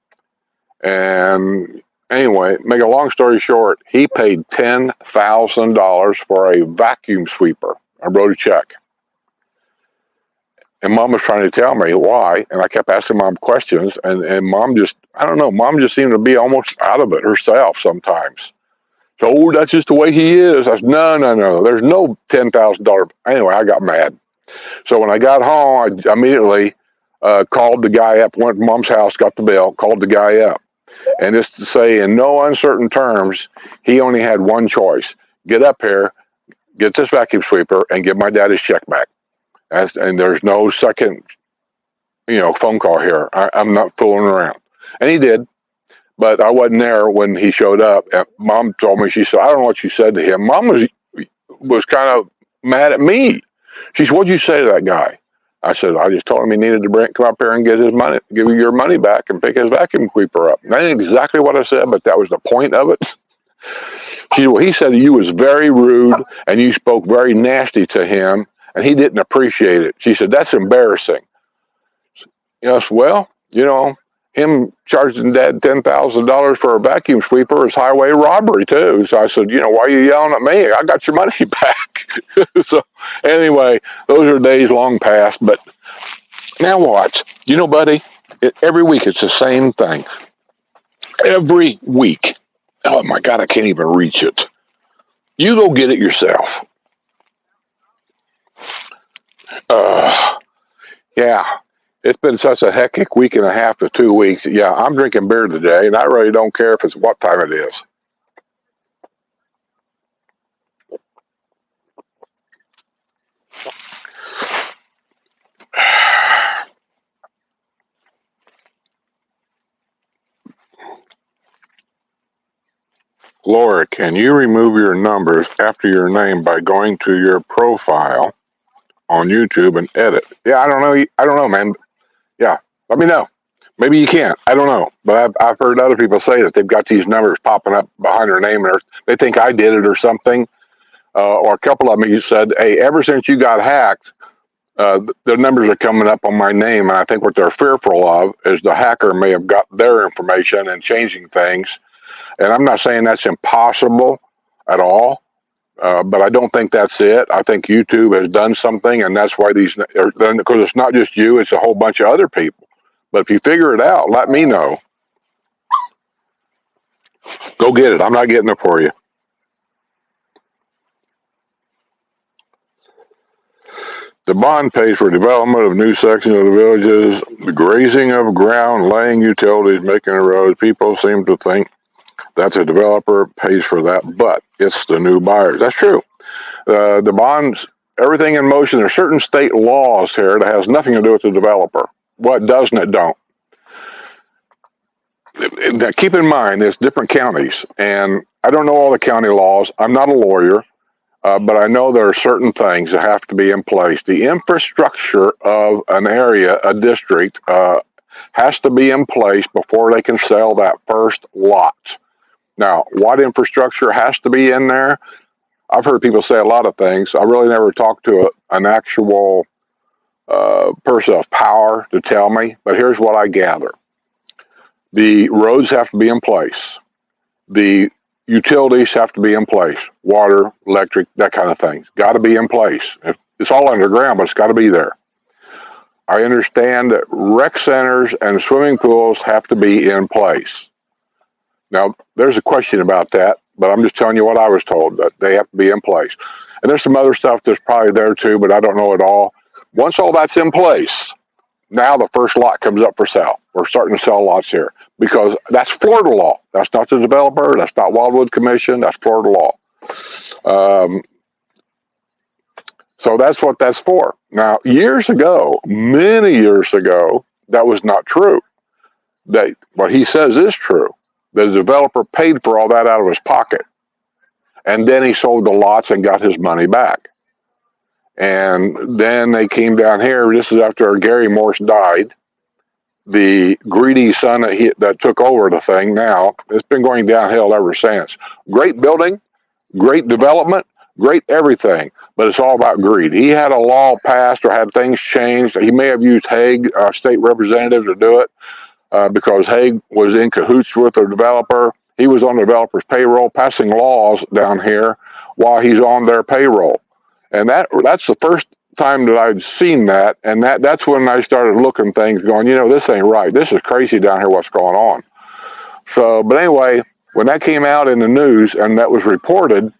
And anyway, make a long story short, he paid $10,000 for a vacuum sweeper. I wrote a check. And Mom was trying to tell me why, and I kept asking Mom questions, and Mom just, I don't know, Mom just seemed to be almost out of it herself sometimes. So, oh, that's just the way he is. I said, no, there's no $10,000. Anyway, I got mad. So when I got home, I immediately called the guy up, went to Mom's house, got the bill, called the guy up. And just to say in no uncertain terms, he only had one choice. Get up here, get this vacuum sweeper, and give my dad his check back. And there's no second, phone call here. I'm not fooling around. And he did, but I wasn't there when he showed up. And Mom told me, she said, I don't know what you said to him. Mom was kind of mad at me. She said, what'd you say to that guy? I said, I just told him he needed to come up here and get his money, give you your money back and pick his vacuum sweeper up. That ain't exactly what I said, but that was the point of it. She said, well, he said you was very rude and you spoke very nasty to him and he didn't appreciate it. She said, that's embarrassing. Yes, well, him charging Dad $10,000 for a vacuum sweeper is highway robbery too. So I said, why are you yelling at me? I got your money back. So anyway, those are days long past. But now watch, buddy, every week it's the same thing. Every week. Oh my God, I can't even reach it. You go get it yourself. Yeah. It's been such a hectic week and a half to 2 weeks. Yeah, I'm drinking beer today, and I really don't care if it's what time it is. Laura, can you remove your numbers after your name by going to your profile on YouTube and edit? Yeah, I don't know. I don't know, man. Yeah, let me know. Maybe you can't. I don't know. But I've heard other people say that they've got these numbers popping up behind their name, and they think I did it or something. Or a couple of them, you said, hey, ever since you got hacked, the numbers are coming up on my name. And I think what they're fearful of is the hacker may have got their information and changing things. And I'm not saying that's impossible at all. But I don't think that's it. I think YouTube has done something, and that's why these, because it's not just you, it's a whole bunch of other people. But if you figure it out, let me know. Go get it. I'm not getting it for you. The bond pays for development of new sections of the villages, the grazing of ground, laying utilities, making the roads. People seem to think that the developer pays for that, but it's the new buyers. That's true. The bonds, everything in motion. There's certain state laws here that has nothing to do with the developer. What does and it don't. Keep in mind, there's different counties, and I don't know all the county laws. I'm not a lawyer, but I know there are certain things that have to be in place. The infrastructure of an area, a district, has to be in place before they can sell that first lot. Now, what infrastructure has to be in there? I've heard people say a lot of things. I really never talked to an actual person of power to tell me, but here's what I gather. The roads have to be in place. The utilities have to be in place. Water, electric, that kind of thing. Got to be in place. It's all underground, but it's got to be there. I understand that rec centers and swimming pools have to be in place. Now, there's a question about that, but I'm just telling you what I was told, that they have to be in place. And there's some other stuff that's probably there too, but I don't know it all. Once all that's in place, now the first lot comes up for sale. We're starting to sell lots here because that's Florida law. That's not the developer. That's not Wildwood Commission. That's Florida law. So that's what that's for. Now, years ago, many years ago, that was not true. That what he says is true. The developer paid for all that out of his pocket. And then he sold the lots and got his money back. And then they came down here. This is after Gary Morse died. The greedy son that took over the thing now, it's been going downhill ever since. Great building, great development, great everything, but it's all about greed. He had a law passed or had things changed. He may have used Hague, state representative, to do it because Hague was in cahoots with the developer. He was on the developer's payroll passing laws down here while he's on their payroll. And that's the first time that I've seen that, and that's when I started looking things going, this ain't right. This is crazy down here, what's going on. So, but anyway, when that came out in the news and that was reported,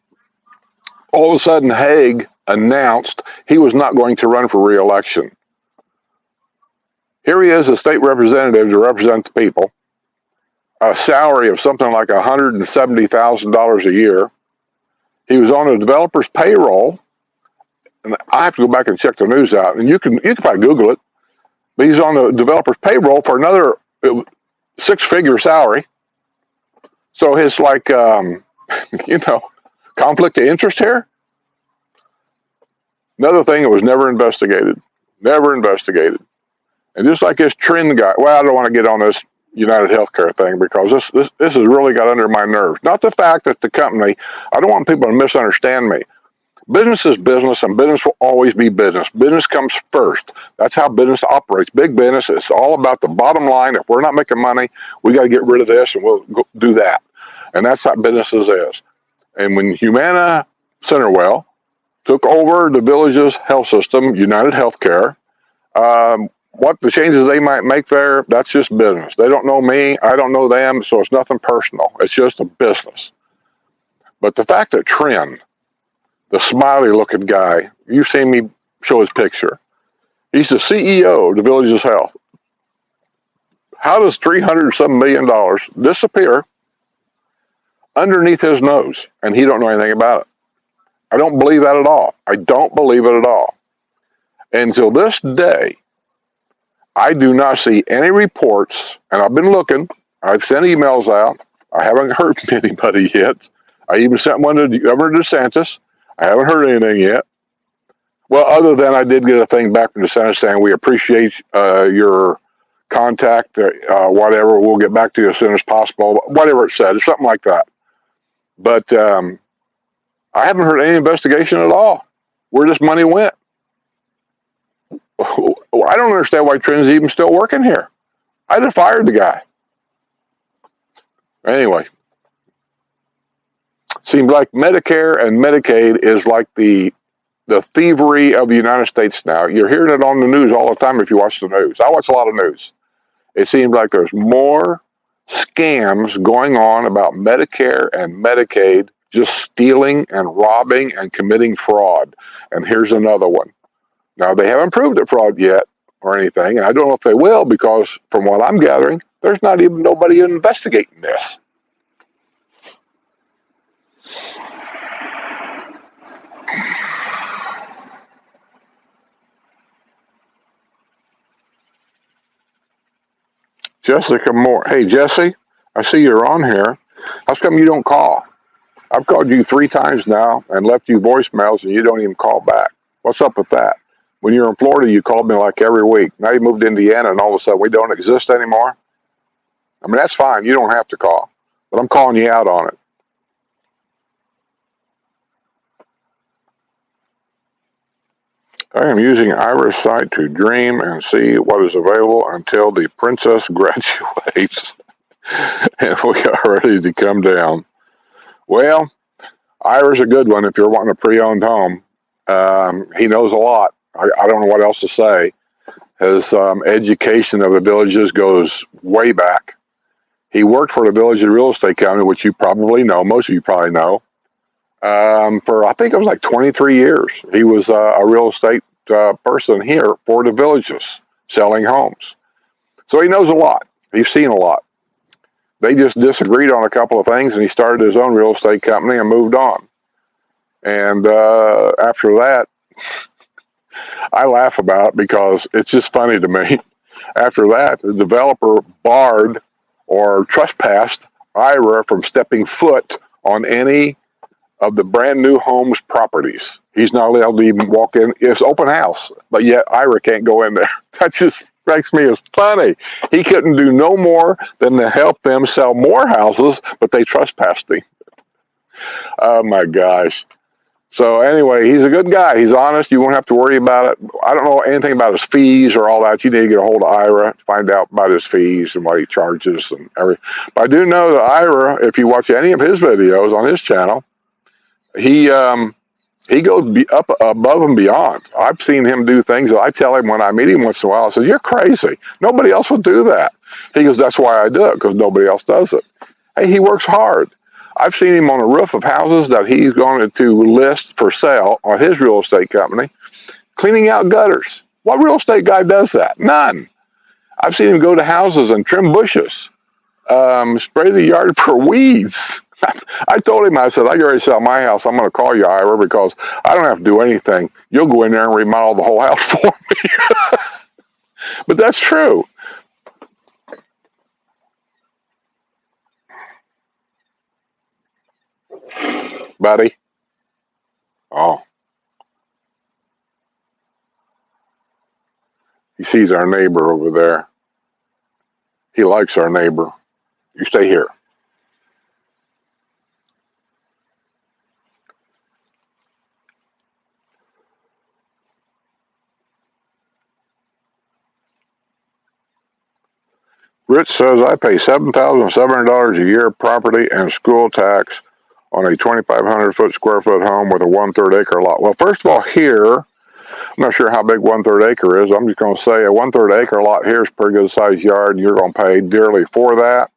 all of a sudden Hague announced he was not going to run for re-election. Here he is, a state representative to represent the people, a salary of something like $170,000 a year. He was on a developer's payroll. And I have to go back and check the news out, and you can probably Google it. But he's on the developer's payroll for another six-figure salary. So his conflict of interest here. Another thing that was never investigated. And just like this trend guy. Well, I don't want to get on this United Healthcare thing because this has really got under my nerves. Not the fact that the company. I don't want people to misunderstand me. Business is business, and business will always be business. Business comes first. That's how business operates. Big business, it's all about the bottom line. If we're not making money, we got to get rid of this, and we'll go do that. And that's how business is. And when Humana Centerwell took over the village's health system, United Healthcare, what the changes they might make there, that's just business. They don't know me. I don't know them, so it's nothing personal. It's just a business. But the fact that Trend, the smiley-looking guy, you've seen me show his picture. He's the CEO of the Village's Health. How does $300 million disappear underneath his nose and he don't know anything about it? I don't believe that at all. I don't believe it at all. Until this day, I do not see any reports, and I've been looking. I've sent emails out. I haven't heard from anybody yet. I even sent one to Governor DeSantis. I haven't heard anything yet. Well, other than I did get a thing back from DeSantis saying, we appreciate your contact, whatever. We'll get back to you as soon as possible. Whatever it said, something like that. But I haven't heard any investigation at all where this money went. I don't understand why Trent's even still working here. I just fired the guy. Anyway, seems like Medicare and Medicaid is like the thievery of the United States now. You're hearing it on the news all the time if you watch the news. I watch a lot of news. It seems like there's more scams going on about Medicare and Medicaid, just stealing and robbing and committing fraud. And here's another one. Now, they haven't proved it fraud yet or anything, and I don't know if they will because from what I'm gathering, there's not even nobody investigating this. Jessica Moore. Hey, Jesse, I see you're on here. How come you don't call? I've called you 3 times now and left you voicemails, and you don't even call back. What's up with that? When you were in Florida, you called me like every week. Now you moved to Indiana, and all of a sudden we don't exist anymore? I mean, that's fine. You don't have to call. But I'm calling you out on it. I am using Ira's site to dream and see what is available until the princess graduates and we are ready to come down. Well, Ira's a good one if you're wanting a pre-owned home. He knows a lot. I don't know what else to say. His education of the villages goes way back. He worked for the Village Real Estate Company, which you probably know. Most of you probably know. For I think it was like 23 years. He was a real estate person here for the villages, selling homes. So he knows a lot. He's seen a lot. They just disagreed on a couple of things, and he started his own real estate company and moved on. And after that, I laugh about it because it's just funny to me. After that, the developer barred or trespassed Ira from stepping foot on any of the brand new homes properties. He's not allowed to even walk in. It's open house, but yet Ira can't go in there. That just strikes me as funny. He couldn't do no more than to help them sell more houses, but they trespassed him. Oh my gosh. So anyway, he's a good guy. He's honest. You won't have to worry about it. I don't know anything about his fees or all that. You need to get a hold of Ira to find out about his fees and what he charges and everything. But I do know that Ira, if you watch any of his videos on his channel, he goes up above and beyond. I've seen him do things that I tell him when I meet him once in a while. I say, "You're crazy. Nobody else will do that." He goes, "That's why I do it, because nobody else does it." Hey, he works hard. I've seen him on the roof of houses that he's going to list for sale on his real estate company, cleaning out gutters. What real estate guy does that? None. I've seen him go to houses and trim bushes, spray the yard for weeds. I told him, I said, I get ready to sell my house. I'm going to call you, Ira, because I don't have to do anything. You'll go in there and remodel the whole house for me. But that's true. Buddy? Oh. He sees our neighbor over there. He likes our neighbor. You stay here. Rich says, I pay $7,700 a year property and school tax on a 2,500 square foot home with a 1/3 acre lot. Well, first of all, here, I'm not sure how big 1/3 acre is. I'm just going to say a 1/3 acre lot here is a pretty good sized yard, and you're going to pay dearly for that.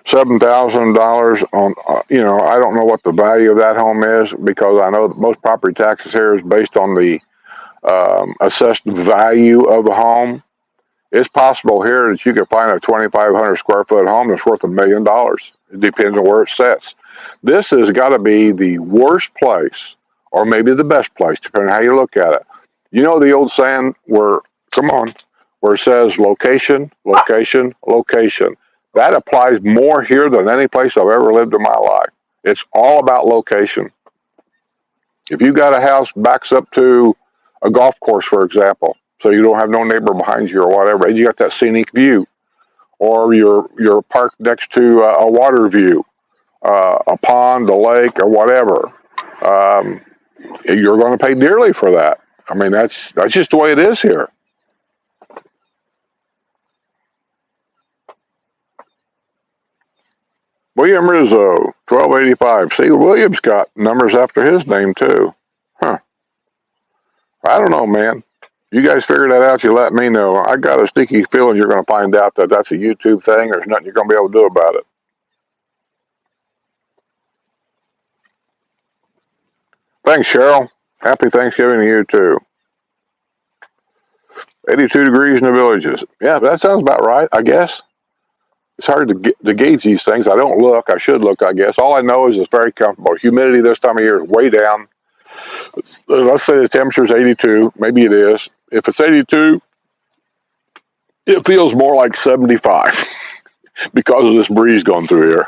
$7,000 on, I don't know what the value of that home is, because I know that most property taxes here is based on the assess the value of the home. It's possible here that you can find a 2,500 square foot home that's worth $1 million. It depends on where it sits. This has got to be the worst place, or maybe the best place, depending on how you look at it. You know the old saying where, come on, where it says location, location, location. That applies more here than any place I've ever lived in my life. It's all about location. If you got a house backs up to a golf course, for example, so you don't have no neighbor behind you or whatever, and you got that scenic view, or you're parked next to a water view, a pond, a lake, or whatever, you're going to pay dearly for that. I mean, that's just the way it is here. William Rizzo, 1285. See, William's got numbers after his name too. Huh. I don't know, man. You guys figure that out, you let me know. I got a sneaky feeling you're going to find out that that's a YouTube thing. There's nothing you're going to be able to do about it. Thanks, Cheryl. Happy Thanksgiving to you, too. 82 degrees in the villages. Yeah, that sounds about right, I guess. It's hard to gauge these things. I don't look. I should look, I guess. All I know is it's very comfortable. Humidity this time of year is way down. Let's say the temperature is 82. Maybe it is. If it's 82, it feels more like 75 because of this breeze going through here.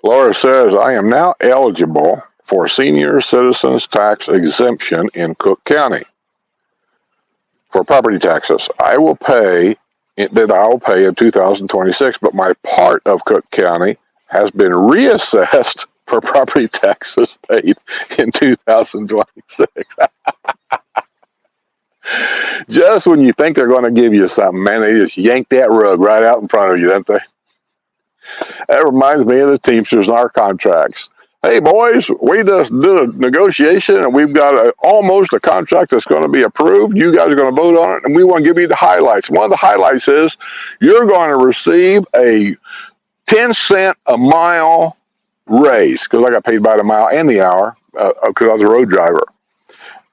Laura says, I am now eligible for senior citizens tax exemption in Cook County for property taxes. I will pay in 2026, but my part of Cook County has been reassessed for property taxes paid in 2026. Just when you think they're going to give you something, man, they just yank that rug right out in front of you, don't they? That reminds me of the Teamsters and our contracts. Hey, boys, we just did a negotiation and we've got almost a contract that's going to be approved. You guys are going to vote on it, and we want to give you the highlights. One of the highlights is you're going to receive a 10-cent a mile raise, because I got paid by the mile and the hour because I was a road driver.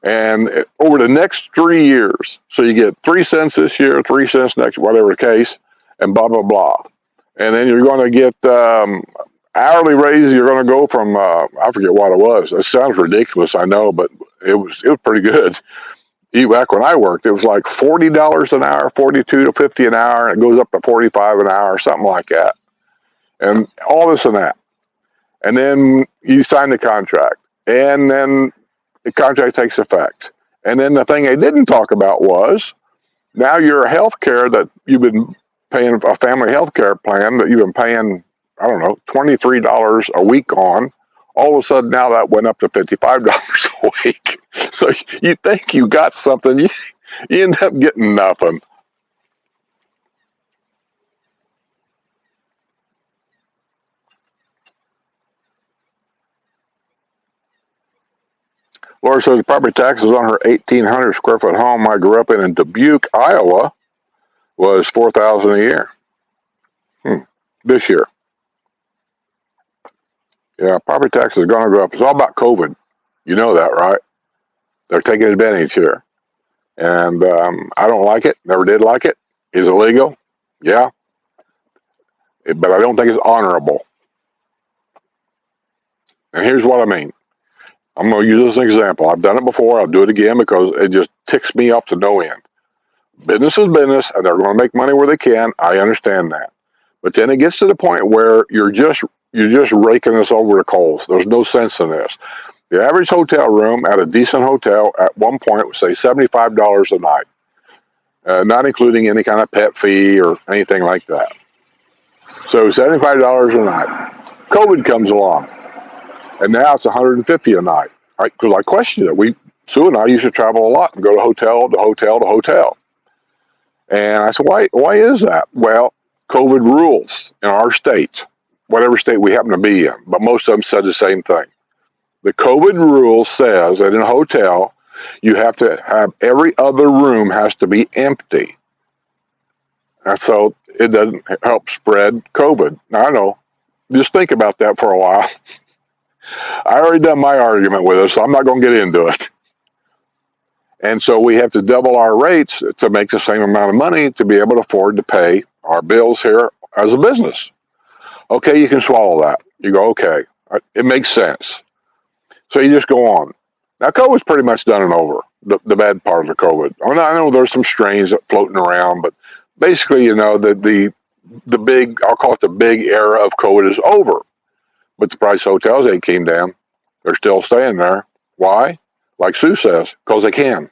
And over the next 3 years, so you get 3 cents this year, 3 cents next, whatever the case, and blah, blah, blah. And then you're going to get hourly raise. You're going to go from I forget what it was. It sounds ridiculous, I know, but it was pretty good. Back when I worked, it was like $40 an hour, 42 to 50 an hour, and it goes up to 45 an hour, something like that, and all this and that. And then you sign the contract, and then the contract takes effect. And then the thing they didn't talk about was now your health care that you've been paying, a family health care plan that you've been paying, I don't know, $23 a week on, all of a sudden now that went up to $55 a week. So you think you got something, you end up getting nothing. Laura says property taxes on her 1,800 square foot home I grew up in Dubuque, Iowa, was $4,000 a year. This year. Yeah, property taxes are going to go up. It's all about COVID. You know that, right? They're taking advantage here. And I don't like it. Never did like it. Is it legal? Yeah. But I don't think it's honorable. And here's what I mean. I'm going to use this as an example. I've done it before. I'll do it again because it just ticks me off to no end. Business is business, and they're going to make money where they can. I understand that. But then it gets to the point where you're just raking us over the coals. There's no sense in this. The average hotel room at a decent hotel at one point would say $75 a night, not including any kind of pet fee or anything like that. So $75 a night. COVID comes along, and now it's $150 a night. Right? Because I questioned it. Sue and I used to travel a lot and go to hotel to hotel to hotel. And I said, why is that? Well, COVID rules in our state, whatever state we happen to be in, but most of them said the same thing. The COVID rule says that in a hotel, you have to have every other room has to be empty. And so it doesn't help spread COVID. Now, I know. Just think about that for a while. I already done my argument with it, so I'm not going to get into it. And so we have to double our rates to make the same amount of money to be able to afford to pay our bills here as a business. Okay, you can swallow that. You go, okay, it makes sense. So you just go on. Now, COVID's pretty much done and over, the bad part of the COVID. I know there's some strains floating around, but basically, you know, the big, I'll call it the big era of COVID is over. But the price of hotels ain't came down. They're still staying there. Why? Like Sue says, because they can.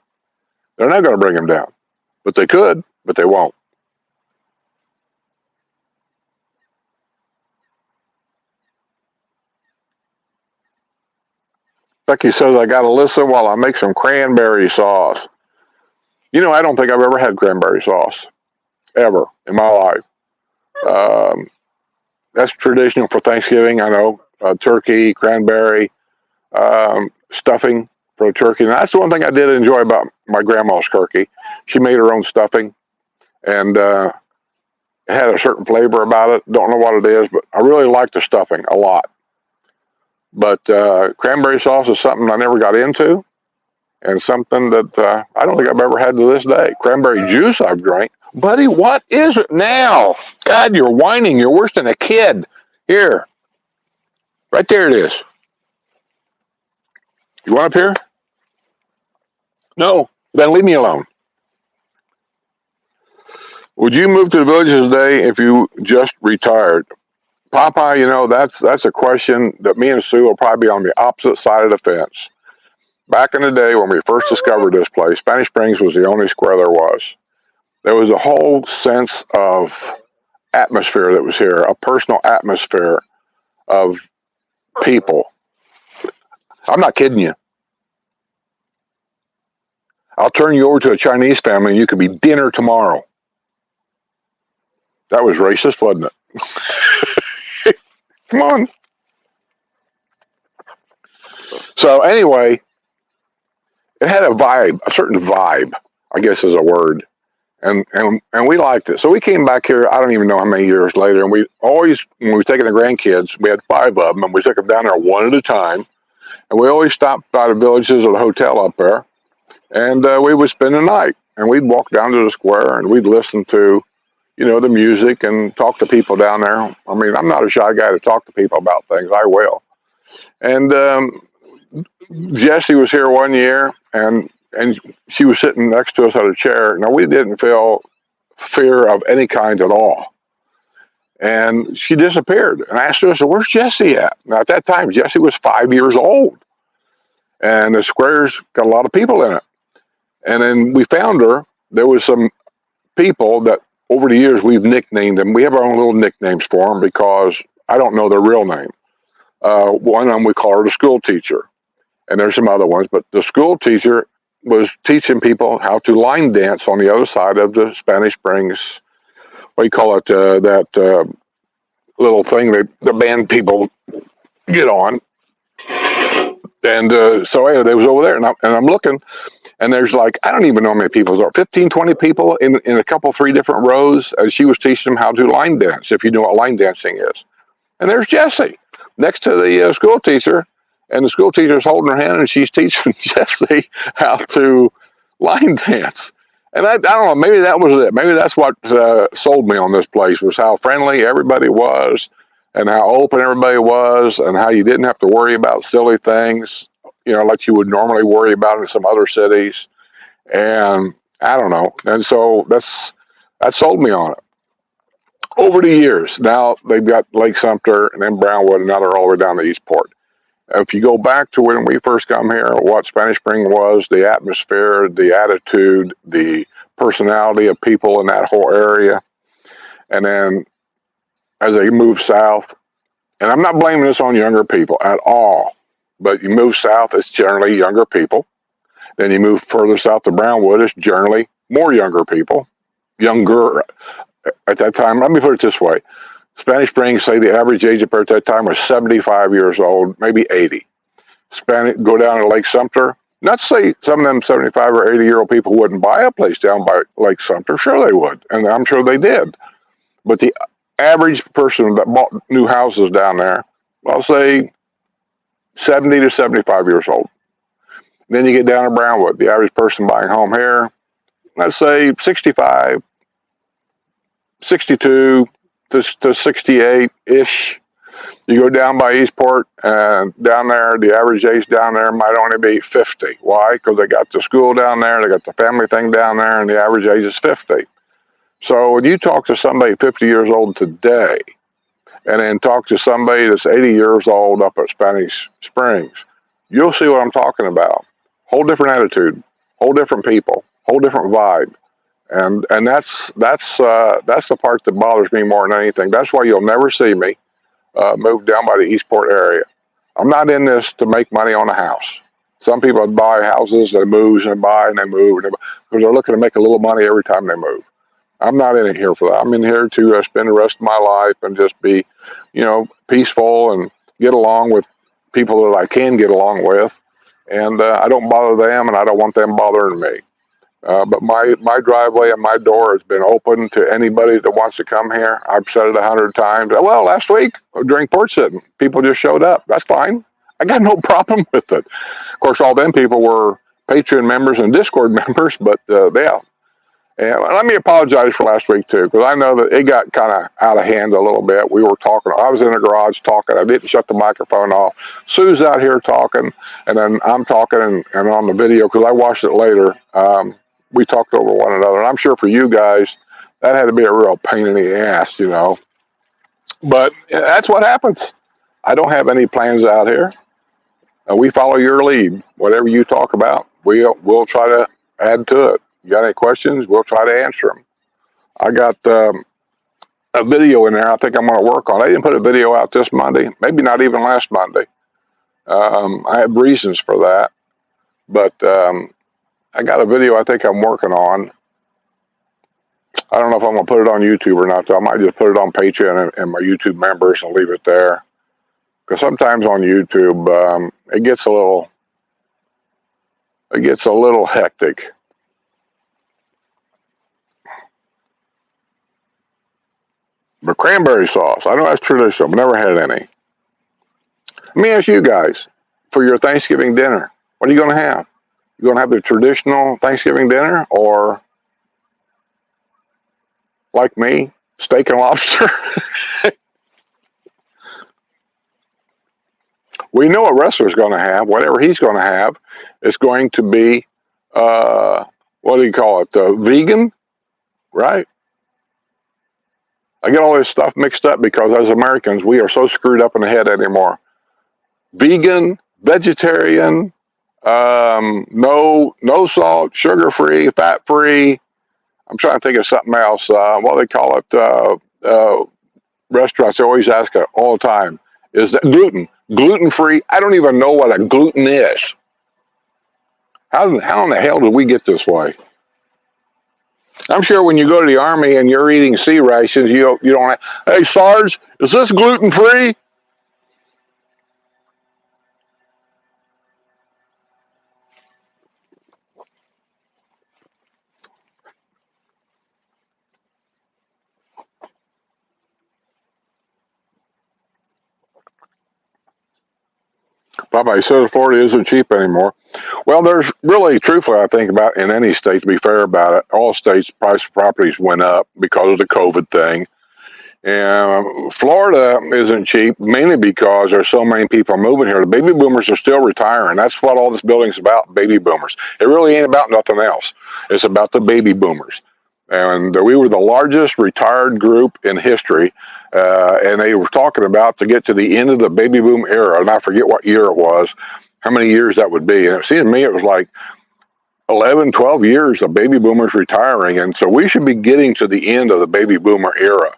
They're not going to bring them down. But they could, but they won't. Becky says, I got to listen while I make some cranberry sauce. You know, I don't think I've ever had cranberry sauce, ever, in my life. Um, that's traditional for Thanksgiving, I know. Turkey, cranberry, stuffing for a turkey. And that's the one thing I did enjoy about my grandma's turkey. She made her own stuffing, and it had a certain flavor about it. Don't know what it is, but I really like the stuffing a lot. But cranberry sauce is something I never got into, and something that I don't think I've ever had to this day. Cranberry juice I've drank. Buddy, what is it now? God, you're whining. You're worse than a kid. Here. Right there it is. You want up here? No. Then leave me alone. Would you move to the villages today if you just retired? Popeye, you know, that's a question that me and Sue will probably be on the opposite side of the fence. Back in the day when we first discovered this place, Spanish Springs was the only square there was. There was a whole sense of atmosphere that was here, a personal atmosphere of people. I'm not kidding you. I'll turn you over to a Chinese family and you could be dinner tomorrow. That was racist, wasn't it? Come on. So anyway, it had a vibe, a certain vibe, I guess is a word. And we liked it. So we came back here, I don't even know how many years later, and we always, when we were taking the grandkids, we had 5 of them, and we took them down there one at a time. And we always stopped by the villages or the hotel up there, and we would spend the night. And we'd walk down to the square, and we'd listen to, you know, the music and talk to people down there. I mean, I'm not a shy guy to talk to people about things. I will. And Jessie was here one year, and she was sitting next to us at a chair. Now, we didn't feel fear of any kind at all. And she disappeared. And I asked her, I said, where's Jessie at? Now, at that time, Jessie was 5 years old. And the square's got a lot of people in it. And then we found her. There was some people that over the years we've nicknamed them. We have our own little nicknames for them because I don't know their real name. One of them we call her the school teacher. And there's some other ones. But the school teacher was teaching people how to line dance on the other side of the Spanish Springs. What do you call it? That little thing that the band people get on. And so anyway, they was over there, and I'm looking, and there's like, I don't even know how many people there are, 15, 20 people in a couple, 3 different rows, as she was teaching them how to line dance, if you know what line dancing is. And there's Jessie next to the school teacher, and the school teacher's holding her hand, and she's teaching Jessie how to line dance. And I don't know, maybe that was it. Maybe that's what sold me on this place, was how friendly everybody was, and how open everybody was, and how you didn't have to worry about silly things, you know, like you would normally worry about in some other cities. And I don't know. And so that sold me on it. Over the years, now they've got Lake Sumter and then Brownwood, and now they're all the way down to Eastport. If you go back to when we first come here, what Spanish Spring was, the atmosphere, the attitude, the personality of people in that whole area, and then as they move south, and I'm not blaming this on younger people at all, but you move south, it's generally younger people. Then you move further south to Brownwood, it's generally more younger people, younger at that time. Let me put it this way. Spanish Springs, say the average age up there at that time was 75 years old, maybe 80. go down to Lake Sumter. Not to say some of them 75 or 80-year-old people wouldn't buy a place down by Lake Sumter. Sure they would, and I'm sure they did. But the average person that bought new houses down there, I'll say 70 to 75 years old. Then you get down to Brownwood, the average person buying a home here, let's say 65, 62 to 68-ish. You go down by Eastport, and down there, the average age down there might only be 50. Why? Because they got the school down there, they got the family thing down there, and the average age is 50. So when you talk to somebody 50 years old today, and then talk to somebody that's 80 years old up at Spanish Springs, you'll see what I'm talking about. Whole different attitude, whole different people, whole different vibe. And that's the part that bothers me more than anything. That's why you'll never see me move down by the Eastport area. I'm not in this to make money on a house. Some people buy houses, they move and buy and they move because they're looking to make a little money every time they move. I'm not in it here for that. I'm in here to spend the rest of my life and just be, peaceful and get along with people that I can get along with. And I don't bother them, and I don't want them bothering me. But my driveway and my door has been open to anybody that wants to come here. I've said it 100 times. Well, last week during Porch Settin, people just showed up. That's fine. I got no problem with it. Of course, all them people were Patreon members and Discord members, but yeah. And let me apologize for last week, too, because I know that it got kind of out of hand a little bit. We were talking. I was in the garage talking. I didn't shut the microphone off. Sue's out here talking, and then I'm talking and on the video, because I watched it later, we talked over one another. And I'm sure for you guys, that had to be a real pain in the ass, But that's what happens. I don't have any plans out here. We follow your lead. Whatever you talk about, we'll try to add to it. You got any questions? We'll try to answer them. I got a video in there I think I'm going to work on. I didn't put a video out this Monday, maybe not even last Monday. I have reasons for that. But I got a video I think I'm working on. I don't know if I'm going to put it on YouTube or not, so I might just put it on Patreon and my YouTube members and leave it there. Because sometimes on YouTube, it gets a little hectic. But cranberry sauce, I know that's traditional. I've never had any. Let me ask you guys, for your Thanksgiving dinner, what are you going to have? You going to have the traditional Thanksgiving dinner, or like me, steak and lobster? We know a wrestler's going to have, whatever he's going to have, is going to be, what do you call it, vegan, right? I get all this stuff mixed up because as Americans, we are so screwed up in the head anymore. Vegan, vegetarian, no salt, sugar-free, fat-free. I'm trying to think of something else. What do they call it? Restaurants always ask it all the time. Is that gluten-free? I don't even know what a gluten is. How in the hell did we get this way? I'm sure when you go to the Army and you're eating C rations, you don't have, hey, Sarge, is this gluten-free? Bye-bye. So Florida isn't cheap anymore. Well, there's really, truthfully, I think about in any state, to be fair about it, all states' price of properties went up because of the COVID thing. And Florida isn't cheap, mainly because there's so many people moving here. The baby boomers are still retiring. That's what all this building's about, baby boomers. It really ain't about nothing else. It's about the baby boomers. And we were the largest retired group in history. And they were talking about to get to the end of the baby boom era, and I forget what year it was, how many years that would be. And it seemed to me it was like 11, 12 years of baby boomers retiring. And so we should be getting to the end of the baby boomer era.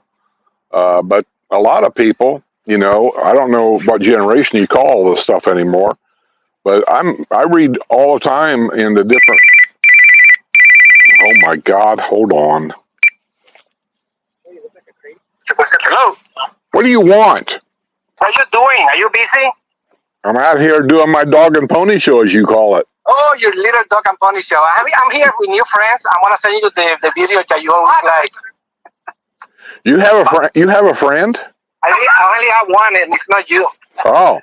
But a lot of people, I don't know what generation you call all this stuff anymore, but I read all the time in the different. Oh my God! Hold on. Hello. What do you want? What are you doing? Are you busy? I'm out here doing my dog and pony show, as you call it. Oh, your little dog and pony show. I'm here with new friends. I want to send you the video that you always like. You have a friend? You have a friend? I only have one, and it's not you. Oh.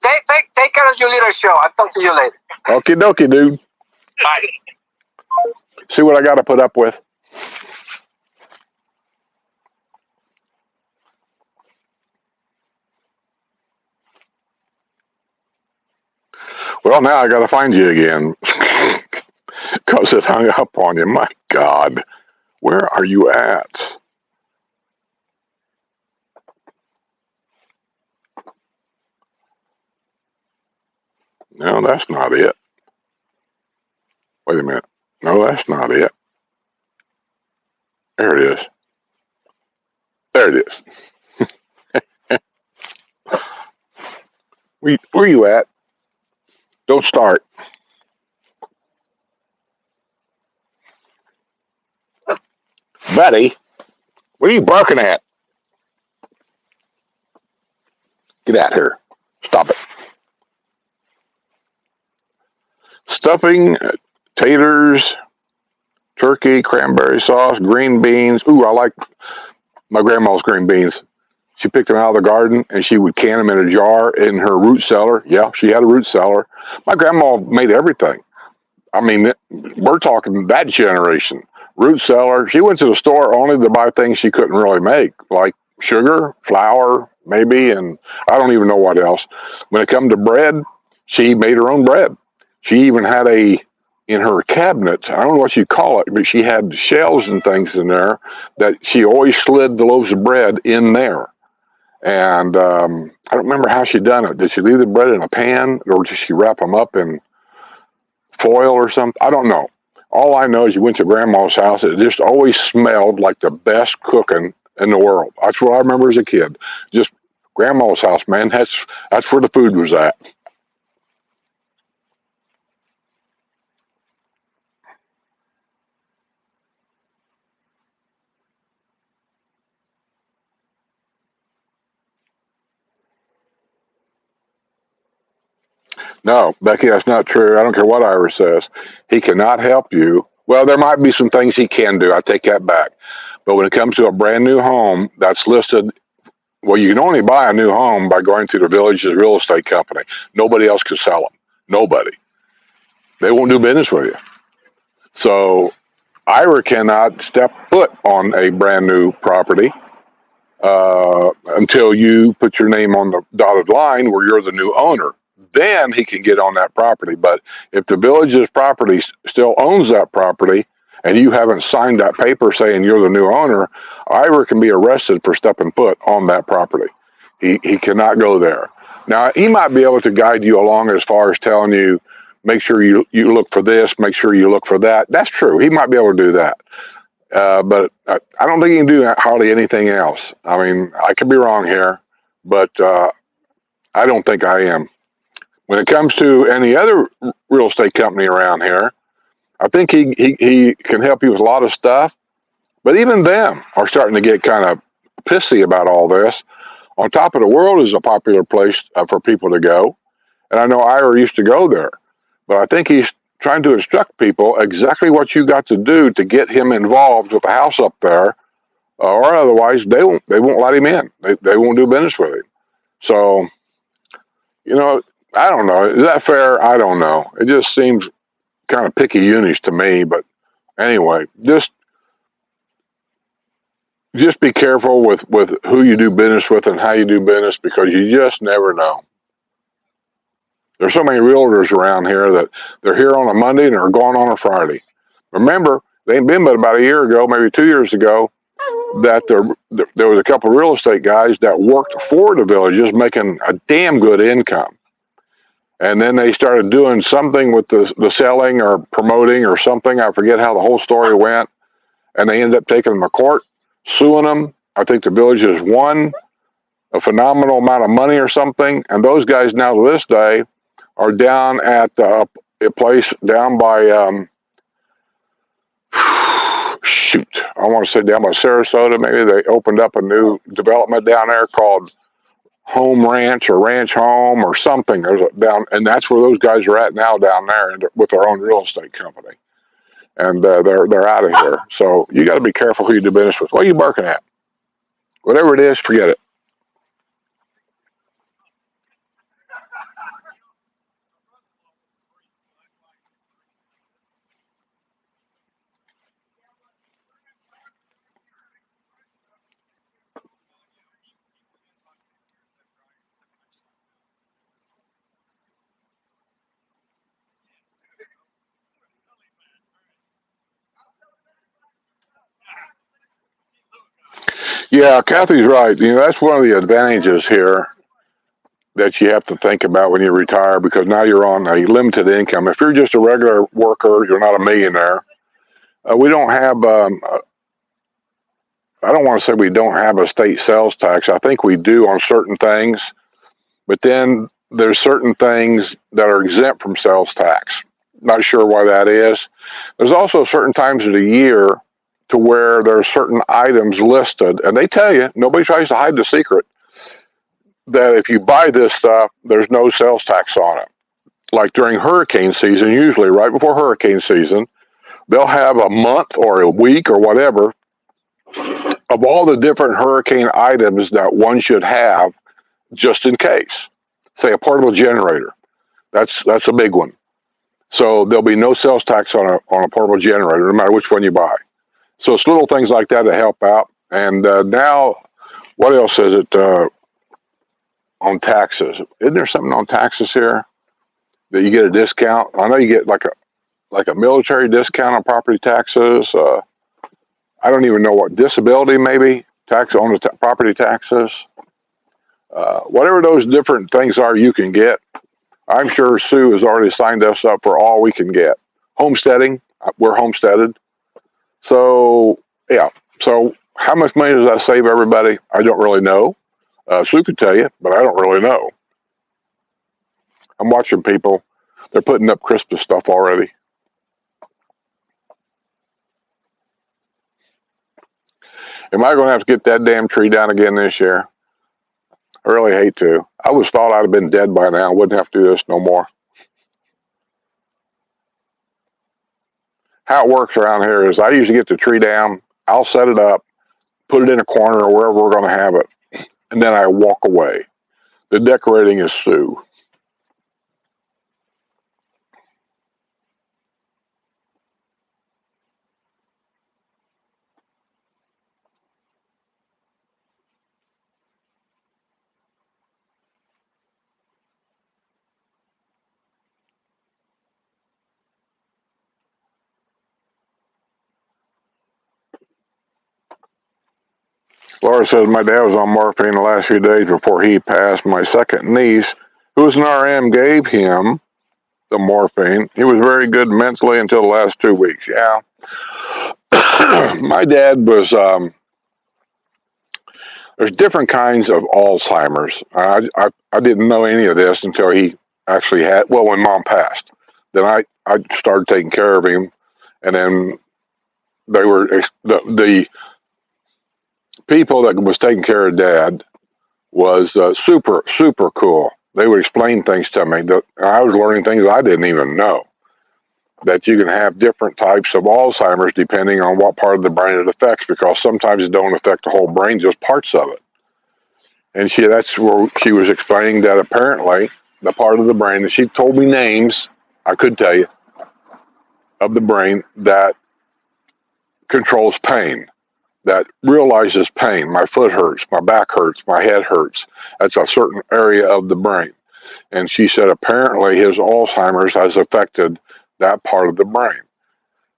Take care of your little show. I'll talk to you later. Okie dokie, dude. Bye. See what I got to put up with. Well, now I got to find you again because it hung up on you. My God, where are you at? No, that's not it. Wait a minute. No, that's not it. There it is. There it is. Where you at? Don't start. Buddy, what are you barking at? Get out here. Stop it. Stuffing, taters, turkey, cranberry sauce, green beans. Ooh, I like my grandma's green beans. She picked them out of the garden and she would can them in a jar in her root cellar. Yeah, she had a root cellar. My grandma made everything. I mean, we're talking that generation. Root cellar. She went to the store only to buy things she couldn't really make, like sugar, flour, maybe, and I don't even know what else. When it come to bread, she made her own bread. She even had in her cabinet, I don't know what you call it, but she had shelves and things in there that she always slid the loaves of bread in there. And I don't remember how she done it. Did she leave the bread in a pan, or did she wrap them up in foil or something? I don't know. All I know is you went to grandma's house. It just always smelled like the best cooking in the world. That's what I remember as a kid. Just grandma's house, man. That's where the food was at. No, Becky, that's not true. I don't care what Ira says. He cannot help you. Well, there might be some things he can do. I take that back. But when it comes to a brand new home that's listed, well, you can only buy a new home by going through the village's real estate company. Nobody else can sell them. Nobody. They won't do business with you. So Ira cannot step foot on a brand new property until you put your name on the dotted line where you're the new owner. Then he can get on that property. But if the village's property still owns that property and you haven't signed that paper saying you're the new owner, Ira can be arrested for stepping foot on that property. He cannot go there. Now, he might be able to guide you along as far as telling you, make sure you look for this, make sure you look for that. That's true. He might be able to do that. But I don't think he can do hardly anything else. I mean, I could be wrong here, but I don't think I am. When it comes to any other real estate company around here, I think he can help you with a lot of stuff. But even them are starting to get kind of pissy about all this. On Top of the World is a popular place for people to go. And I know Ira used to go there. But I think he's trying to instruct people exactly what you got to do to get him involved with the house up there, or otherwise they won't let him in. They won't do business with him. So, I don't know. Is that fair? I don't know. It just seems kind of picky unis to me. But anyway, just be careful with who you do business with and how you do business, because you just never know. There's so many realtors around here that they're here on a Monday and they're gone on a Friday. Remember, they ain't been but about a year ago, maybe 2 years ago, that there was a couple of real estate guys that worked for the villages making a damn good income. And then they started doing something with the selling or promoting or something. I forget how the whole story went. And they ended up taking them to court, suing them. I think the villages won a phenomenal amount of money or something. And those guys now to this day are down at a place down by, shoot, I want to say down by Sarasota. Maybe they opened up a new development down there called home ranch or ranch home or something. There's a down, and that's where those guys are at now down there with their own real estate company, and they're out of here. So you got to be careful who you do business with. What are you barking at? Whatever it is, forget it. Yeah, Kathy's right. That's one of the advantages here that you have to think about when you retire, because now you're on a limited income. If you're just a regular worker, you're not a millionaire. We don't have. I don't want to say we don't have a state sales tax. I think we do on certain things, but then there's certain things that are exempt from sales tax. Not sure why that is. There's also certain times of the year to where there's certain items listed, and they tell you, nobody tries to hide the secret, that if you buy this stuff, there's no sales tax on it. Like during hurricane season, usually right before hurricane season, they'll have a month or a week or whatever of all the different hurricane items that one should have just in case. Say a portable generator. That's a big one. So there'll be no sales tax on a portable generator, no matter which one you buy. So it's little things like that to help out. And now, what else is it on taxes? Isn't there something on taxes here that you get a discount? I know you get like a military discount on property taxes. I don't even know what disability maybe tax on the property taxes. Whatever those different things are, you can get. I'm sure Sue has already signed us up for all we can get. Homesteading, we're homesteaded. So, yeah. So, how much money does that save everybody? I don't really know. Sue could tell you, but I don't really know. I'm watching people. They're putting up Christmas stuff already. Am I going to have to get that damn tree down again this year? I really hate to. I was thought I'd have been dead by now. I wouldn't have to do this no more. How it works around here is I usually get the tree down. I'll set it up, put it in a corner or wherever we're going to have it, and then I walk away. The decorating is Sue. Laura says my dad was on morphine the last few days before he passed. My second niece, who was an RM, gave him the morphine. He was very good mentally until the last 2 weeks. Yeah. My dad was, there's different kinds of Alzheimer's. I didn't know any of this until he actually had, well, when mom passed. Then I started taking care of him, and then they were, the people that was taking care of dad was super, super cool. They would explain things to me that I was learning things I didn't even know. That you can have different types of Alzheimer's depending on what part of the brain it affects, because sometimes it don't affect the whole brain, just parts of it. And that's where she was explaining that apparently the part of the brain that she told me names, I could tell you, of the brain that controls pain, that realizes pain. My foot hurts, my back hurts, my head hurts. That's a certain area of the brain. And she said apparently his Alzheimer's has affected that part of the brain.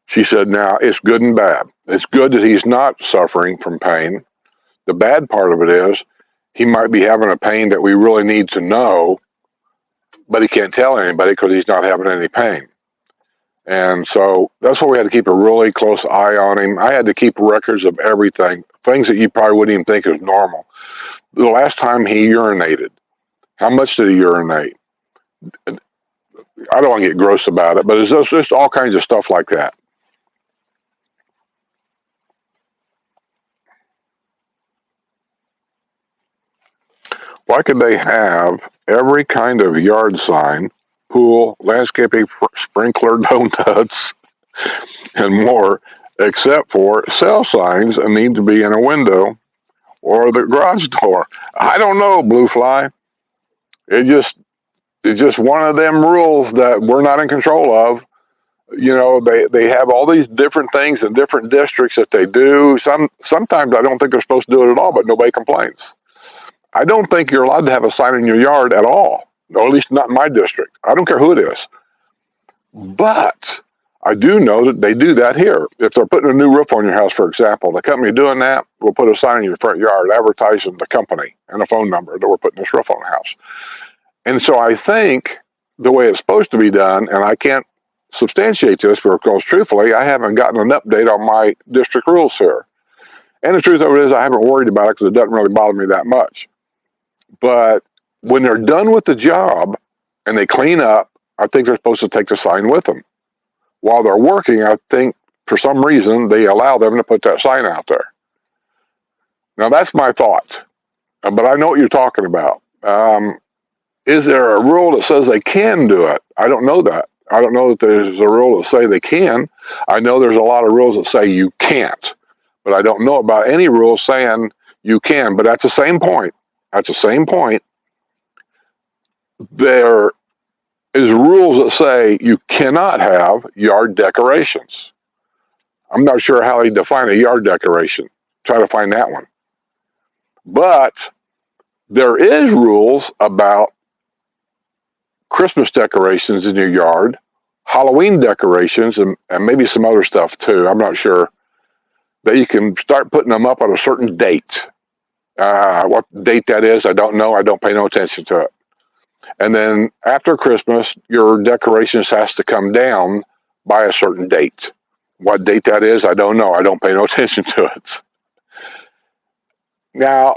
She said now it's good and bad. It's good that he's not suffering from pain. The bad part of it is he might be having a pain that we really need to know, but he can't tell anybody because he's not having any pain. And so that's why we had to keep a really close eye on him. I had to keep records of everything, things that you probably wouldn't even think is normal. The last time he urinated, how much did he urinate? I don't want to get gross about it, but it's just all kinds of stuff like that. Why could they have every kind of yard sign, pool, landscaping, sprinkler, donuts, and more, except for sell signs that need to be in a window or the garage door? I don't know, Blue Fly. It just it's just one of them rules that we're not in control of. You know, they have all these different things in different districts that they do. Sometimes I don't think they're supposed to do it at all, but nobody complains. I don't think you're allowed to have a sign in your yard at all, or at least not in my district. I don't care who it is. But I do know that they do that here. If they're putting a new roof on your house, for example, the company doing that will put a sign in your front yard advertising the company and a phone number that we're putting this roof on the house. And so I think the way it's supposed to be done, and I can't substantiate this because truthfully, I haven't gotten an update on my district rules here. And the truth of it is, I haven't worried about it because it doesn't really bother me that much. But when they're done with the job and they clean up, I think they're supposed to take the sign with them. While they're working, I think for some reason they allow them to put that sign out there. Now, that's my thought, but I know what you're talking about. Is there a rule that says they can do it? I don't know that. I don't know that there's a rule that say they can. I know there's a lot of rules that say you can't, but I don't know about any rules saying you can. But at the same point, there is rules that say you cannot have yard decorations. I'm not sure how they define a yard decoration. Try to find that one. But there is rules about Christmas decorations in your yard, Halloween decorations, and maybe some other stuff too. I'm not sure. That you can start putting them up on a certain date. What date that is, I don't know. I don't pay no attention to it. And then after Christmas, your decorations has to come down by a certain date. What date that is, I don't know. I don't pay no attention to it. Now,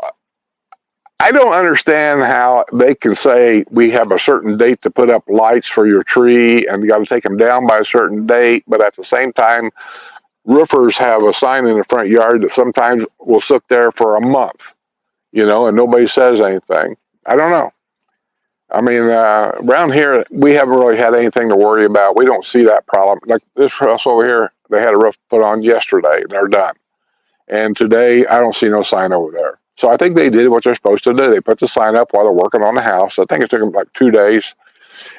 I don't understand how they can say we have a certain date to put up lights for your tree and you got to take them down by a certain date, but at the same time, roofers have a sign in the front yard that sometimes will sit there for a month, and nobody says anything. I don't know. I mean, around here, we haven't really had anything to worry about. We don't see that problem. Like this house over here, they had a roof put on yesterday, and they're done. And today, I don't see no sign over there. So I think they did what they're supposed to do. They put the sign up while they're working on the house. I think it took them like 2 days.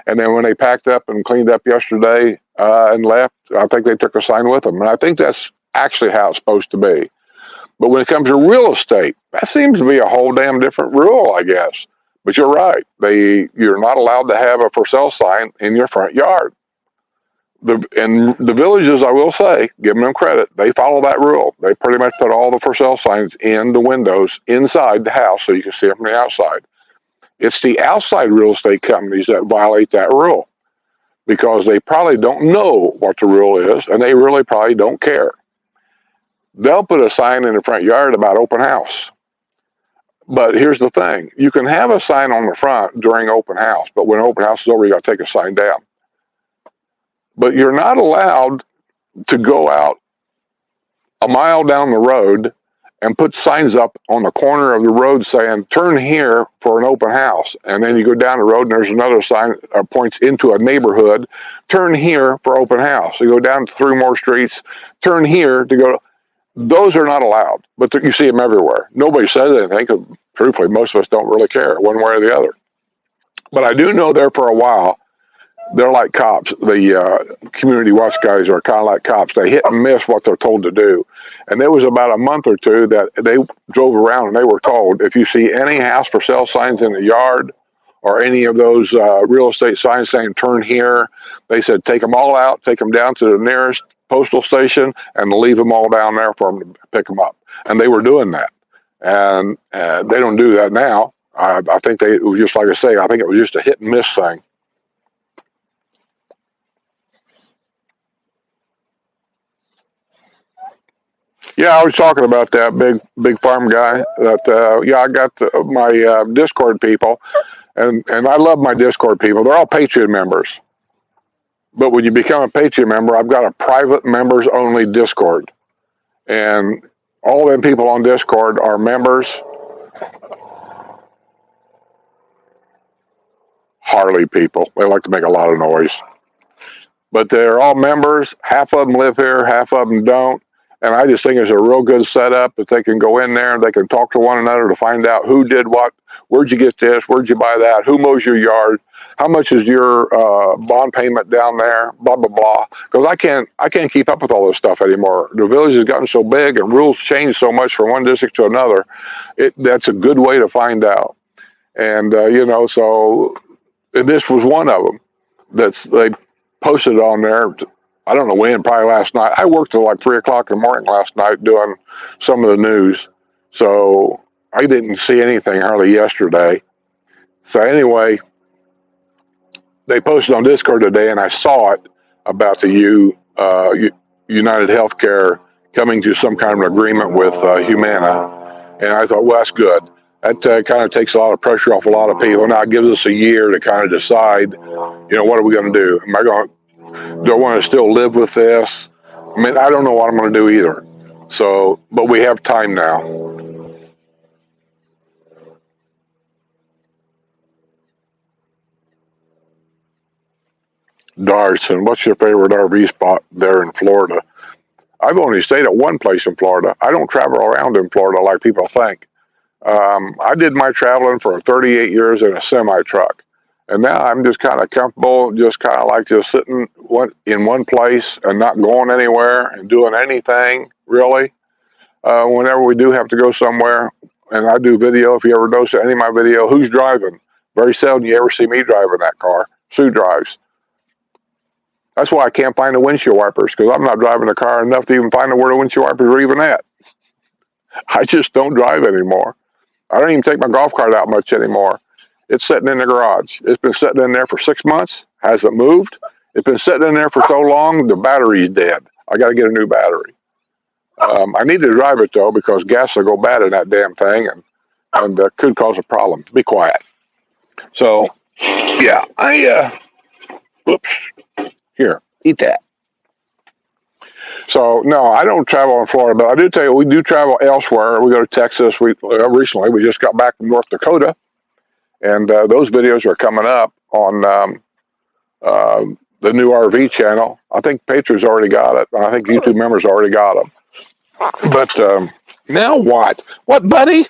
And then when they packed up and cleaned up yesterday and left, I think they took the sign with them. And I think that's actually how it's supposed to be. But when it comes to real estate, that seems to be a whole damn different rule, I guess. But you're right. You're not allowed to have a for sale sign in your front yard. And the villages, I will say, giving them credit, they follow that rule. They pretty much put all the for sale signs in the windows inside the house so you can see it from the outside. It's the outside real estate companies that violate that rule because they probably don't know what the rule is and they really probably don't care. They'll put a sign in the front yard about open house. But here's the thing. You can have a sign on the front during open house, but when open house is over, you got to take a sign down. But you're not allowed to go out a mile down the road and put signs up on the corner of the road saying, turn here for an open house. And then you go down the road and there's another sign that points into a neighborhood, turn here for open house. You go down 3 more streets, turn here to go. Those are not allowed, but you see them everywhere. Nobody says anything because, truthfully, most of us don't really care one way or the other. But I do know there for a while, they're like cops. The community watch guys are kind of like cops. They hit and miss what they're told to do. And there was about a month or two that they drove around and they were told, if you see any house for sale signs in the yard or any of those real estate signs saying turn here, they said take them all out, take them down to the nearest postal station and leave them all down there for them to pick them up. And they were doing that. And they don't do that now. I think it was just like I say, I think it was just a hit and miss thing. Yeah, I was talking about that big farm guy. I got my Discord people, and I love my Discord people. They're all Patriot members. But when you become a Patriot member, I've got a private members only Discord, and all them people on Discord are members. Harley people. They like to make a lot of noise. But they're all members. Half of them live here, half of them don't. And I just think it's a real good setup that they can go in there and they can talk to one another to find out who did what, where'd you get this, where'd you buy that, who mows your yard, how much is your bond payment down there, blah blah blah. Because I can't keep up with all this stuff anymore. The village has gotten so big and rules change so much from one district to another. That's a good way to find out. And so this was one of them. They posted on there. I don't know when, probably last night. I worked till like 3 o'clock in the morning last night doing some of the news. So I didn't see anything hardly yesterday. So anyway, they posted on Discord today, and I saw it about the United Healthcare coming to some kind of agreement with Humana. And I thought, well, that's good. That kind of takes a lot of pressure off a lot of people. Now it gives us a year to kind of decide, what are we going to do? Do I want to still live with this? I mean, I don't know what I'm going to do either. So, but we have time now. Darson, what's your favorite RV spot there in Florida? I've only stayed at one place in Florida. I don't travel around in Florida like people think. I did my traveling for 38 years in a semi-truck. And now I'm just kind of comfortable, just kind of like just sitting in one place and not going anywhere and doing anything, really. Whenever we do have to go somewhere, and I do video, if you ever notice any of my video, who's driving? Very seldom you ever see me driving that car. Sue drives. That's why I can't find the windshield wipers, because I'm not driving the car enough to even find out where the windshield wipers are even at. I just don't drive anymore. I don't even take my golf cart out much anymore. It's sitting in the garage. It's been sitting in there for 6 months. Hasn't moved. It's been sitting in there for so long, the battery's dead. I got to get a new battery. I need to drive it, though, because gas will go bad in that damn thing and could cause a problem. Be quiet. So, yeah, whoops. Here, eat that. So, no, I don't travel in Florida, but I do tell you, we do travel elsewhere. We go to Texas. Recently, we just got back from North Dakota. And those videos are coming up on the new RV channel. I think Patriots already got it. And I think YouTube members already got them. But now what? What, buddy?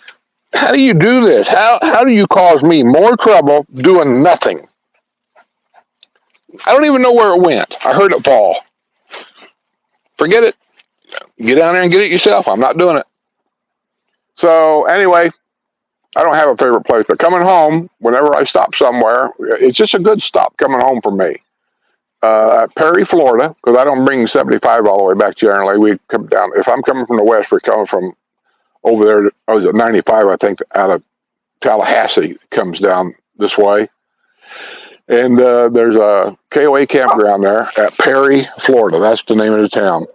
How do you do this? How do you cause me more trouble doing nothing? I don't even know where it went. I heard it fall. Forget it. Get down there and get it yourself. I'm not doing it. So anyway, I don't have a favorite place, but coming home, whenever I stop somewhere, it's just a good stop coming home for me. Perry, Florida, because I don't bring 75 all the way back generally. We come down. If I'm coming from the west, we're coming from over there. I was at 95, I think, out of Tallahassee, comes down this way. And there's a KOA campground there at Perry, Florida. That's the name of the town.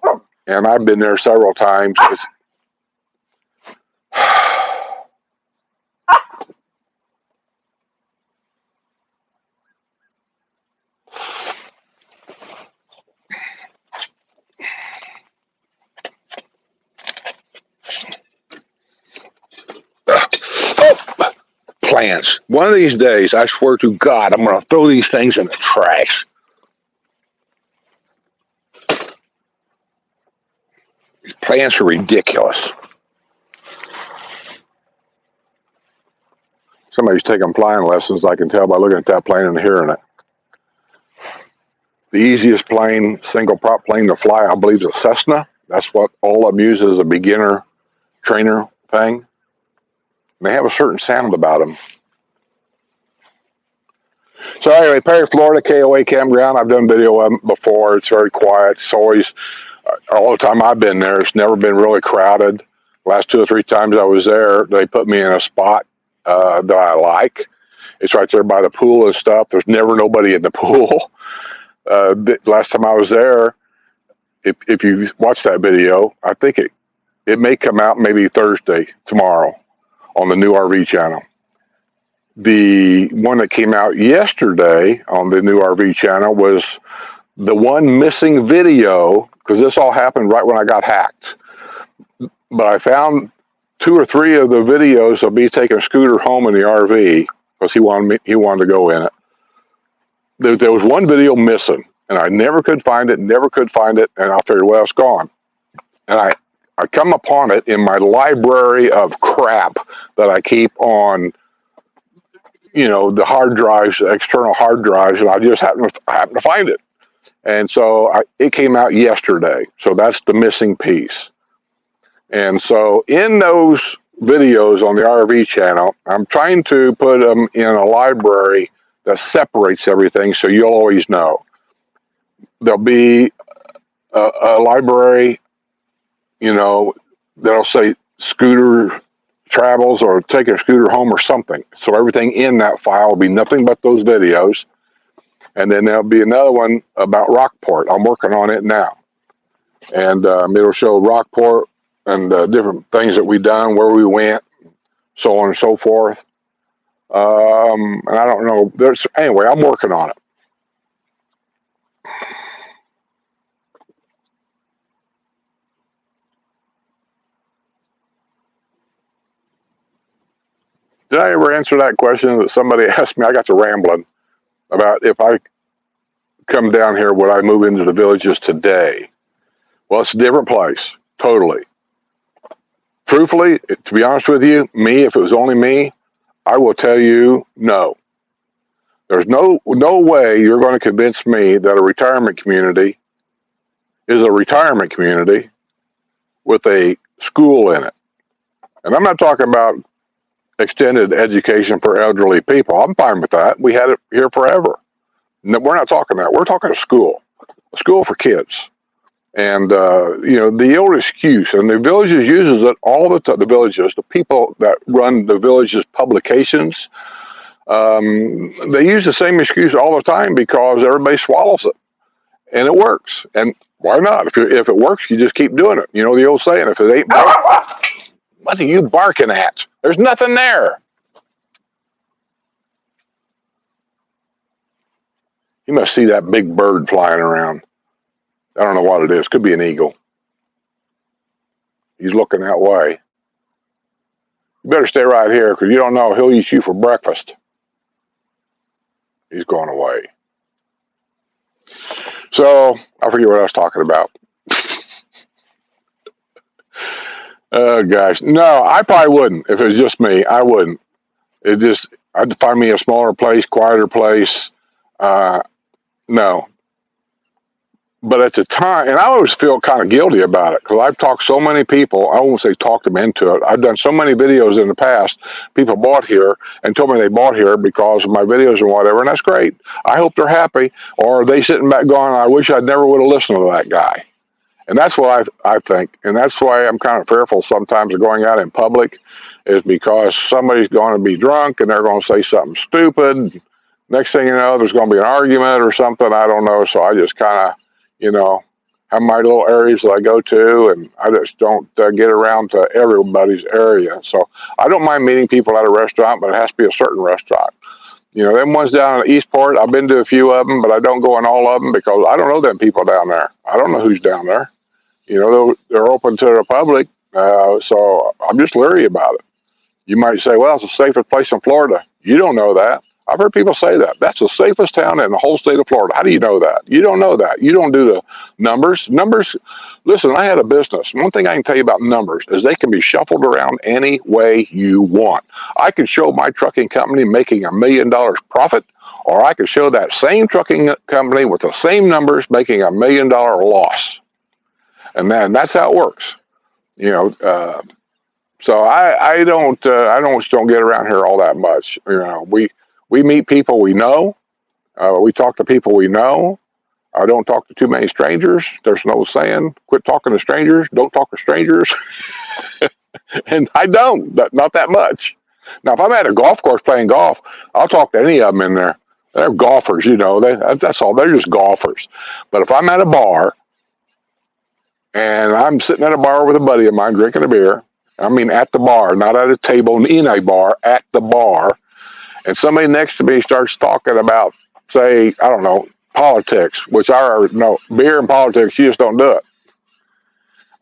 And I've been there several times. Plants. One of these days, I swear to God, I'm going to throw these things in the trash. These plants are ridiculous. Somebody's taking flying lessons, I can tell by looking at that plane and hearing it. The easiest plane, single prop plane to fly, I believe, is a Cessna. That's what all of them use as a beginner trainer thing. They have a certain sound about them. So anyway, Perry, Florida, KOA campground. I've done video of them before. It's very quiet. It's always, all the time I've been there, it's never been really crowded. Last 2 or 3 times I was there, they put me in a spot that I like. It's right there by the pool and stuff. There's never nobody in the pool. Last time I was there, if you watch that video, I think it may come out maybe Thursday, tomorrow, on the new RV channel. The one that came out yesterday on the new RV channel was the one missing video, because this all happened right when I got hacked. But I found 2 or 3 of the videos of me taking a scooter home in the RV, because he wanted to go in it. there was one video missing, and I never could find it, and I figured, well, it's gone. And I come upon it in my library of crap that I keep on, the hard drives, external hard drives, and I just happened to find it. And so it came out yesterday. So that's the missing piece. And so in those videos on the RV channel, I'm trying to put them in a library that separates everything so you'll always know. There'll be a library, that'll say scooter travels or taking a scooter home or something. So everything in that file will be nothing but those videos. And then there'll be another one about Rockport. I'm working on it now. And it'll show Rockport and different things that we've done, where we went, so on and so forth. And I don't know. Anyway, I'm working on it. Did I ever answer that question that somebody asked me? I got to rambling about if I come down here, would I move into the villages today? Well, it's a different place, totally. Truthfully, to be honest with you, if it was only me, I will tell you no. There's no way you're going to convince me that a retirement community is a retirement community with a school in it. And I'm not talking about extended education for elderly people. I'm fine with that. We had it here forever. No, we're not talking that. We're talking a school for kids. And, the old excuse, and the villages uses it all the time, the villages, the people that run the villages publications, they use the same excuse all the time because everybody swallows it. And it works. And why not? If it works, you just keep doing it. You know the old saying, if it ain't broke, what are you barking at? There's nothing there. You must see that big bird flying around. I don't know what it is. Could be an eagle. He's looking that way. You better stay right here because you don't know. He'll eat you for breakfast. He's going away. So I forget what I was talking about. Oh, gosh. No, I probably wouldn't. If it was just me, I wouldn't. I'd find me a smaller place, quieter place. No. But at the time, and I always feel kind of guilty about it because I've talked so many people. I won't say talk them into it. I've done so many videos in the past. People bought here and told me they bought here because of my videos and whatever, and that's great. I hope they're happy. Or are they sitting back going, I wish I never would have listened to that guy. And that's what I think. And that's why I'm kind of fearful sometimes of going out in public, is because somebody's going to be drunk and they're going to say something stupid. Next thing you know, there's going to be an argument or something. I don't know. So I just kind of, have my little areas that I go to, and I just don't get around to everybody's area. So I don't mind meeting people at a restaurant, but it has to be a certain restaurant. Them ones down in Eastport, I've been to a few of them, but I don't go in all of them because I don't know them people down there. I don't know who's down there. They're open to the public, so I'm just leery about it. You might say, well, it's the safest place in Florida. You don't know that. I've heard people say that. That's the safest town in the whole state of Florida. How do you know that? You don't know that. You don't do the numbers. Listen, I had a business. One thing I can tell you about numbers is they can be shuffled around any way you want. I could show my trucking company making $1 million profit, or I could show that same trucking company with the same numbers making $1 million loss. And then that's how it works. So I don't get around here all that much. We meet people we know. We talk to people we know. I don't talk to too many strangers. There's no saying, quit talking to strangers. Don't talk to strangers. And I don't, not that much. Now, if I'm at a golf course playing golf, I'll talk to any of them in there. They're golfers, that's all. They're just golfers. But if I'm at a bar and I'm sitting at a bar with a buddy of mine drinking a beer, I mean at the bar, not at a table in a bar, at the bar, and somebody next to me starts talking about, say, I don't know, politics, which I already know, beer and politics, you just don't do it.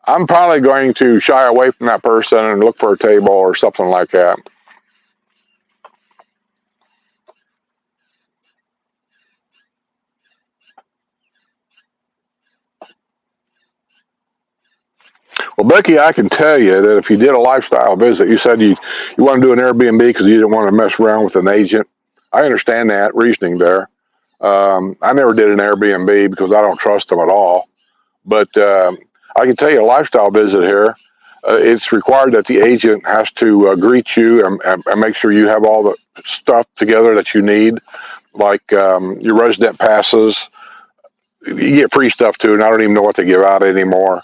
I'm probably going to shy away from that person and look for a table or something like that. Well, Becky, I can tell you that if you did a lifestyle visit, you said you want to do an Airbnb because you didn't want to mess around with an agent. I understand that reasoning there. I never did an Airbnb because I don't trust them at all. But I can tell you a lifestyle visit here. It's required that the agent has to greet you and make sure you have all the stuff together that you need, like your resident passes. You get free stuff too, and I don't even know what they give out anymore.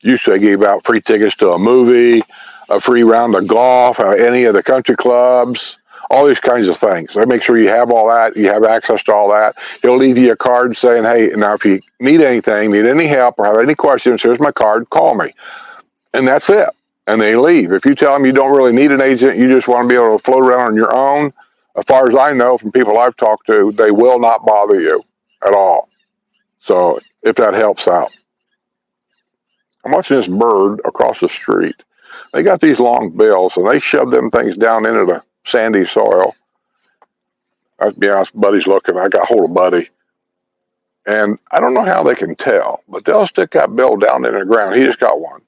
Usually they gave out free tickets to a movie, a free round of golf, any of the country clubs, all these kinds of things. So make sure you have all that, you have access to all that. He'll leave you a card saying, hey, now if you need anything, need any help, or have any questions, here's my card, call me. And that's it. And they leave. If you tell them you don't really need an agent, you just want to be able to float around on your own, as far as I know from people I've talked to, they will not bother you at all. So if that helps out. I'm watching this bird across the street. They got these long bills, and they shove them things down into the sandy soil. I'll be honest, Buddy's looking. I got hold of Buddy. And I don't know how they can tell, but they'll stick that bill down in the ground. He just got one.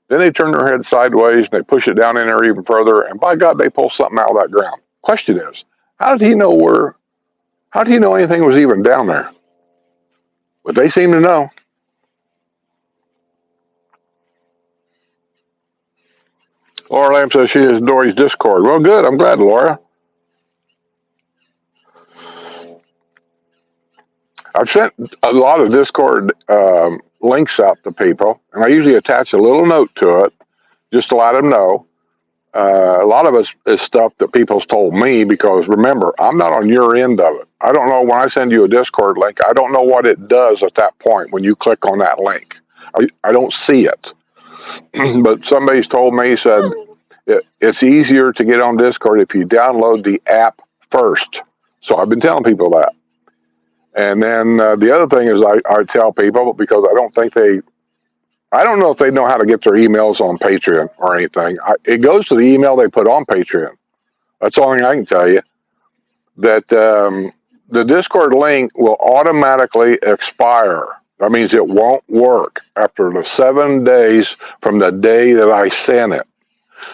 Then they turn their head sideways, and they push it down in there even further, and by God, they pull something out of that ground. Question is, how did he know anything was even down there? But they seem to know. Laura Lamb says she is Dory's Discord. Well, good. I'm glad, Laura. I've sent a lot of Discord links out to people, and I usually attach a little note to it just to let them know. A lot of it is stuff that people's told me because, remember, I'm not on your end of it. I don't know when I send you a Discord link, I don't know what it does at that point when you click on that link. I don't see it. But somebody's told me, said, it's easier to get on Discord if you download the app first. So I've been telling people that. And then the other thing is I tell people, because I don't know if they know how to get their emails on Patreon or anything. It goes to the email they put on Patreon. That's the only thing I can tell you. That the Discord link will automatically expire. That means it won't work after the 7 days from the day that I sent it.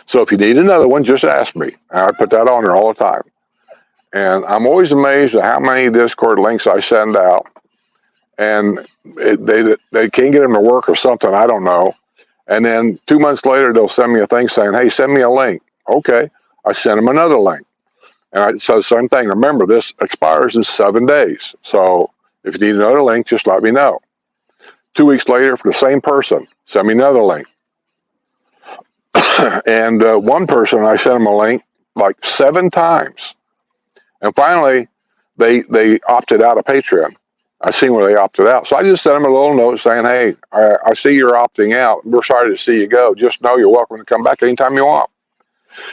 So if you need another one, just ask me. I put that on there all the time. And I'm always amazed at how many Discord links I send out. And they can't get them to work or something, I don't know. And then 2 months later, they'll send me a thing saying, hey, send me a link. Okay, I send them another link. And it says the same thing. Remember, this expires in 7 days. So if you need another link, just let me know. 2 weeks later, for the same person, send me another link. And one person, I sent them a link like 7 times. And finally, they opted out of Patreon. I seen where they opted out. So I just sent them a little note saying, hey, I see you're opting out. We're sorry to see you go. Just know you're welcome to come back anytime you want.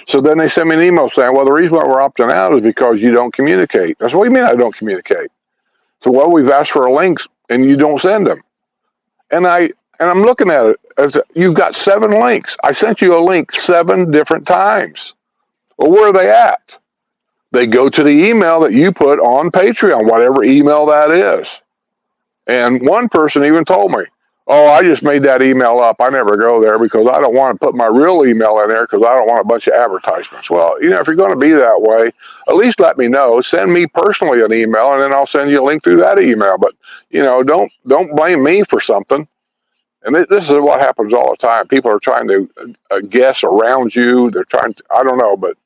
So then they sent me an email saying, well, the reason why we're opting out is because you don't communicate. I said, what do you mean I don't communicate? So, well, we've asked for links and you don't send them. And I'm looking at it as you've got 7 links. I sent you a link 7 different times. Well, where are they at? They go to the email that you put on Patreon, whatever email that is. And one person even told me, oh, I just made that email up. I never go there because I don't want to put my real email in there because I don't want a bunch of advertisements. Well, if you're going to be that way, at least let me know. Send me personally an email, and then I'll send you a link through that email. But, don't blame me for something. And this is what happens all the time. People are trying to guess around you. They're trying to, I don't know, but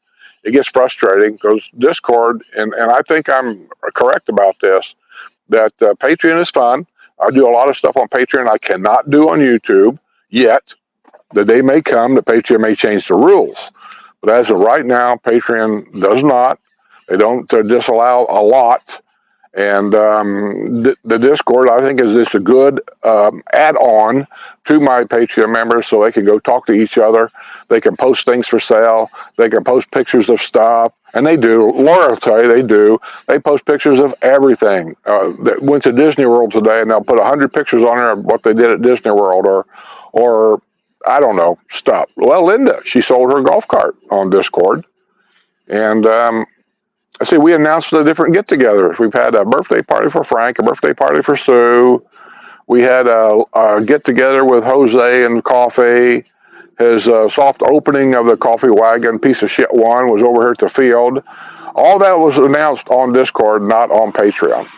it gets frustrating because Discord, and I think I'm correct about this, that Patreon is fun. I do a lot of stuff on Patreon I cannot do on YouTube yet. The day may come that Patreon may change the rules. But as of right now, Patreon does not. They don't disallow a lot. And the Discord, I think, is just a good add-on to my Patreon members so they can go talk to each other. They can post things for sale. They can post pictures of stuff. And they do. Laura will tell you they do. They post pictures of everything. That went to Disney World today, and they'll put 100 pictures on there of what they did at Disney World or I don't know, stuff. Well, Linda, she sold her golf cart on Discord. And I see we announced the different get-togethers. We've had a birthday party for Frank, a birthday party for Sue. We had a get together with Jose and coffee. His soft opening of the coffee wagon, piece of shit one, was over here at the field. All that was announced on Discord, not on Patreon.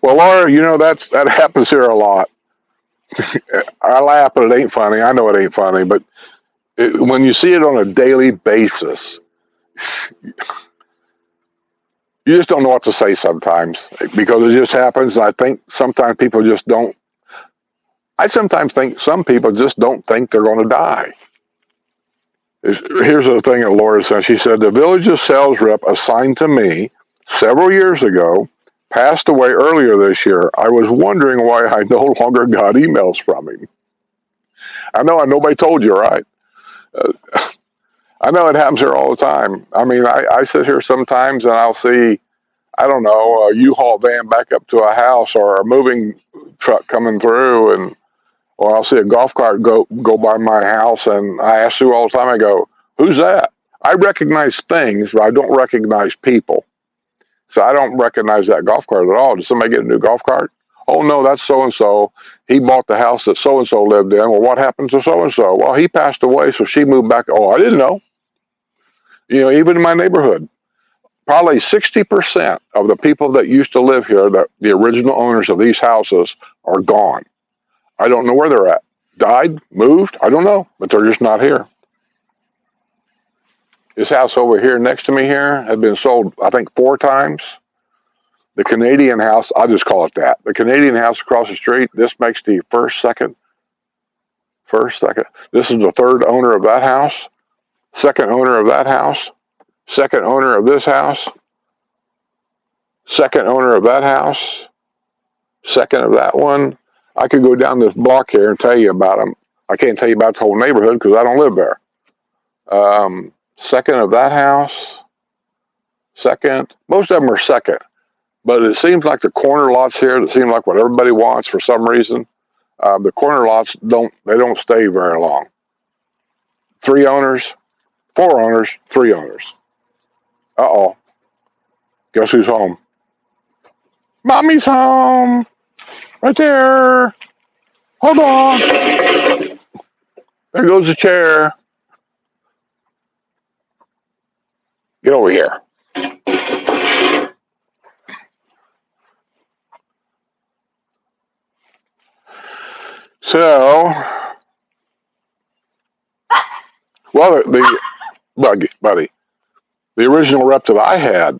Well, Laura, that happens here a lot. I laugh, but it ain't funny. I know it ain't funny, but when you see it on a daily basis, you just don't know what to say sometimes because it just happens. And I think sometimes people just don't. I sometimes think some people just don't think they're going to die. Here's the thing that Laura said. She said, the village's sales rep assigned to me several years ago passed away earlier this year. I was wondering why I no longer got emails from him. I know nobody told you, right? I know it happens here all the time. I mean, I sit here sometimes and I'll see, I don't know, a U-Haul van back up to a house or a moving truck coming through, and or I'll see a golf cart go by my house, and I ask Sue all the time, I go, who's that? I recognize things, but I don't recognize people. So I don't recognize that golf cart at all. Did somebody get a new golf cart? Oh, no, that's so-and-so. He bought the house that so-and-so lived in. Well, what happened to so-and-so? Well, he passed away, so she moved back. Oh, I didn't know. Even in my neighborhood, probably 60% of the people that used to live here, the original owners of these houses, are gone. I don't know where they're at. Died, moved, I don't know, but they're just not here. This house over here next to me here had been sold, I think, 4 times. The Canadian house, I'll just call it that. The Canadian house across the street, this makes the first, second. This is the third owner of that house, second owner of that house, second owner of this house, second owner of that house, second of that one. I could go down this block here and tell you about them. I can't tell you about the whole neighborhood because I don't live there. Second of that house, second. Most of them are second. But it seems like the corner lots here, that seem like what everybody wants for some reason. The corner lots don't stay very long. 3 owners, 4 owners, 3 owners. Uh-oh. Guess who's home? Mommy's home. Right there. Hold on. There goes the chair. Get over here. So, well, buddy, the original rep that I had,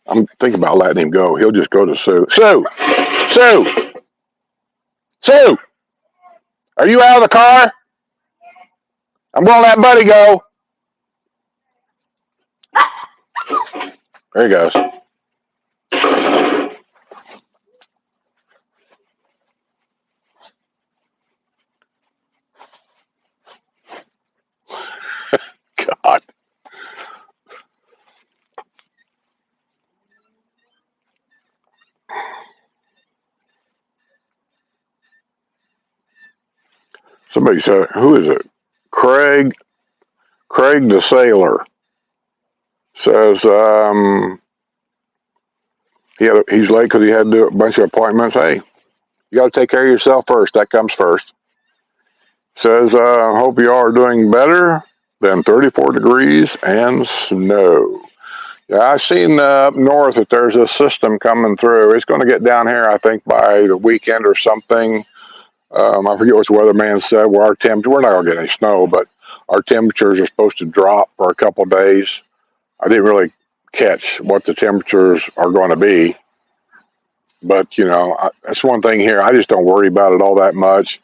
I'm thinking about letting him go. He'll just go to Sue. Sue, are you out of the car? I'm going to let Buddy go. There he goes. God. Somebody said, who is it? Craig the Sailor says he's late because he had to do a bunch of appointments. Hey, you got to take care of yourself first. That comes first. Says, hope you all are doing better than 34 degrees and snow. Yeah, I've seen up north that there's a system coming through. It's going to get down here, I think, by the weekend or something. I forget what the weatherman said. Where we're not going to get any snow, but our temperatures are supposed to drop for a couple of days. I didn't really catch what the temperatures are going to be, but that's one thing here. I just don't worry about it all that much.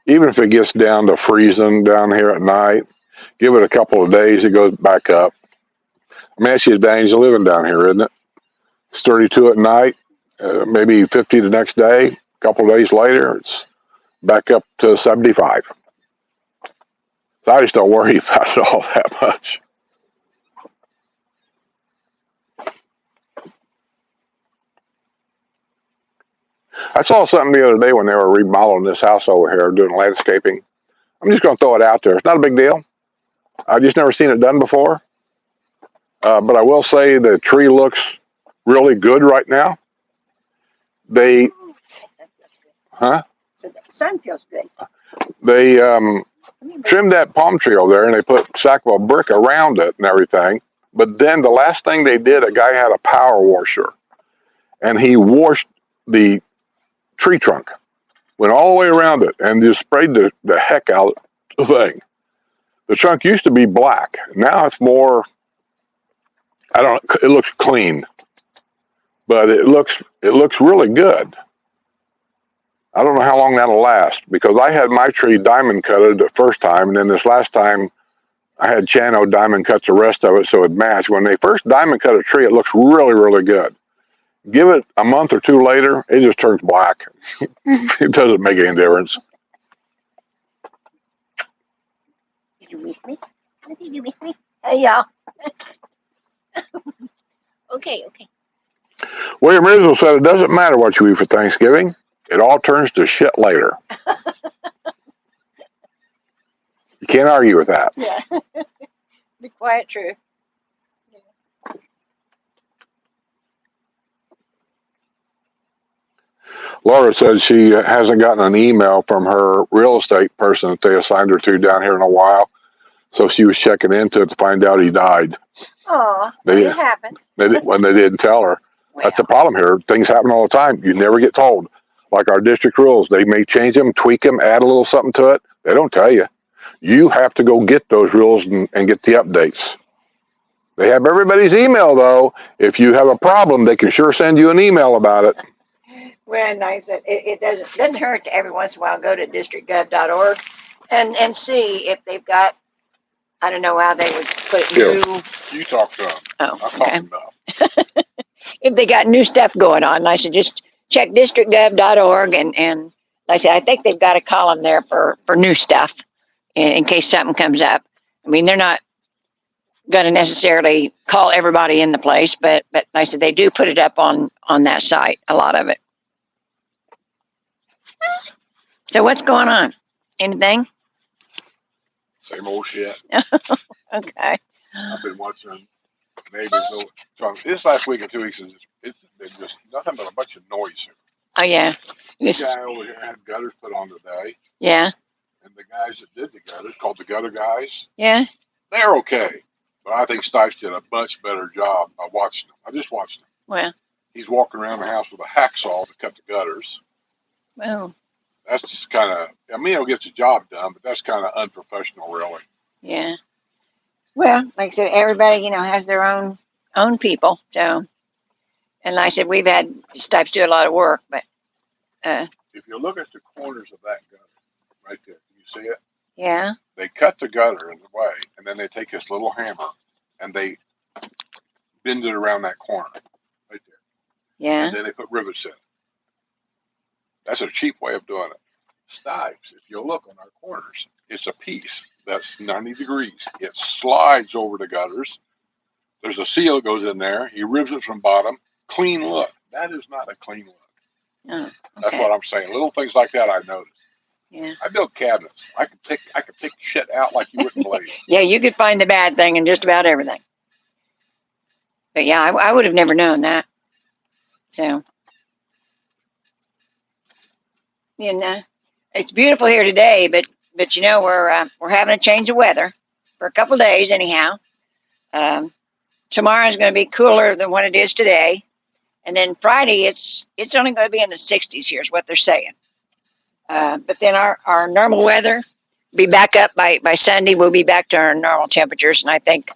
Even if it gets down to freezing down here at night, give it a couple of days, it goes back up. I mean, that's the advantage of living down here, isn't it? It's 32 at night, maybe 50 the next day. couple of days later, it's back up to 75. So I just don't worry about it all that much. I saw something the other day when they were remodeling this house over here, doing landscaping. I'm just going to throw it out there. It's not a big deal. I've just never seen it done before. But I will say the tree looks really good right now. They, huh? So the sun feels good. They trimmed that palm tree over there and they put a sack of a brick around it and everything. But then the last thing they did, a guy had a power washer and he washed the tree trunk, went all the way around it and just sprayed the heck out of the thing. The trunk used to be black. Now it's more, I don't, it looks clean, but it looks really good. I don't know how long that'll last because I had my tree diamond cutted the first time, and then this last time I had Chano diamond cut the rest of it so it matched. When they first diamond cut a tree, it looks really, really good. Give it a month or two later, it just turns black. It doesn't make any difference. Did you miss me? Did you miss me? Hey, y'all. Okay. William Rizzo said it doesn't matter what you eat for Thanksgiving. It all turns to shit later. You can't argue with that. Yeah. Be quiet, true. Laura says she hasn't gotten an email from her real estate person that they assigned her to down here in a while. So she was checking into it to find out he died. Oh, They- it happens. When they didn't tell her. That's the problem here. Things happen all the time. You never get told. Like our district rules, they may change them, tweak them, add a little something to it. They don't tell you. You have to go get those rules and get the updates. They have everybody's email, though. If you have a problem, they can sure send you an email about it. Well, nice. It doesn't hurt to every once in a while go to districtgov.org and see if they've got, I don't know how they would put it, new. You talk to them. Oh, I'm okay. talking about. If they got new stuff going on, and I said just check districtgov.org and like I said, I think they've got a column there for new stuff in case something comes up. I mean, they're not going to necessarily call everybody in the place, but like I said, they do put it up on that site, a lot of it. So what's going on? Anything? Same old shit. Okay. I've been watching neighbors. So this last week or 2 weeks, it's been just nothing but a bunch of noise here. Oh yeah. This guy over here had gutters put on today, Yeah. and the guys that did the gutters, called the gutter guys, Yeah. they're okay. But I think Stipe did a much better job by watching them. I just watched him. Well. He's walking around the house with a hacksaw to cut the gutters. Well. That's kind of, I mean, he'll get the job done, but that's kind of unprofessional, really. Yeah. Well, like I said, everybody, has their own people. So, and like I said, we've had Stipe do a lot of work, but If you look at the corners of that gutter, right there, you see it? yeah. They cut the gutter in the way, and then they take this little hammer and they bend it around that corner, right there. Yeah. And then they put rivets in. That's a cheap way of doing it. Stipes, if you look on our corners, it's a piece that's 90 degrees. It slides over the gutters. There's a seal that goes in there. He rivets it from bottom. Clean look. That is not a clean look. Oh, okay. That's what I'm saying. Little things like that I noticed. Yeah. I build cabinets. I could pick shit out like you wouldn't believe. Yeah, you could find the bad thing in just about everything. But yeah, I would have never known that. So, it's beautiful here today, but we're having a change of weather for a couple of days anyhow. Tomorrow's going to be cooler than what it is today, and then Friday it's only going to be in the 60s here is what they're saying. But then our normal weather be back up by Sunday. We'll be back to our normal temperatures, and I think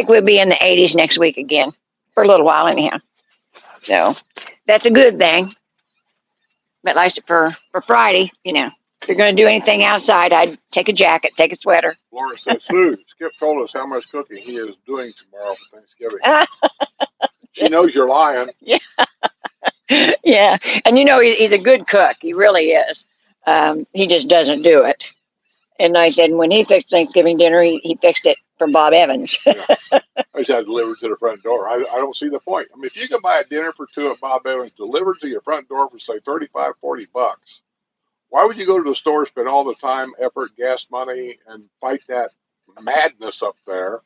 we'll be in the 80s next week again for a little while anyhow. So that's a good thing. But like I said, for Friday, if you're going to do anything outside, I'd take a jacket, take a sweater. Laura says, food. Skip told us how much cooking he is doing tomorrow for Thanksgiving. She knows you're lying. Yeah, Yeah, and he's a good cook. He really is. He just doesn't do it. And I said when he fixed Thanksgiving dinner, he fixed it for Bob Evans. Yeah. I just had it delivered to the front door. I don't see the point. I mean, if you can buy a dinner for two at Bob Evans delivered to your front door for say $35-40, why would you go to the store, spend all the time, effort, gas money, and fight that madness up there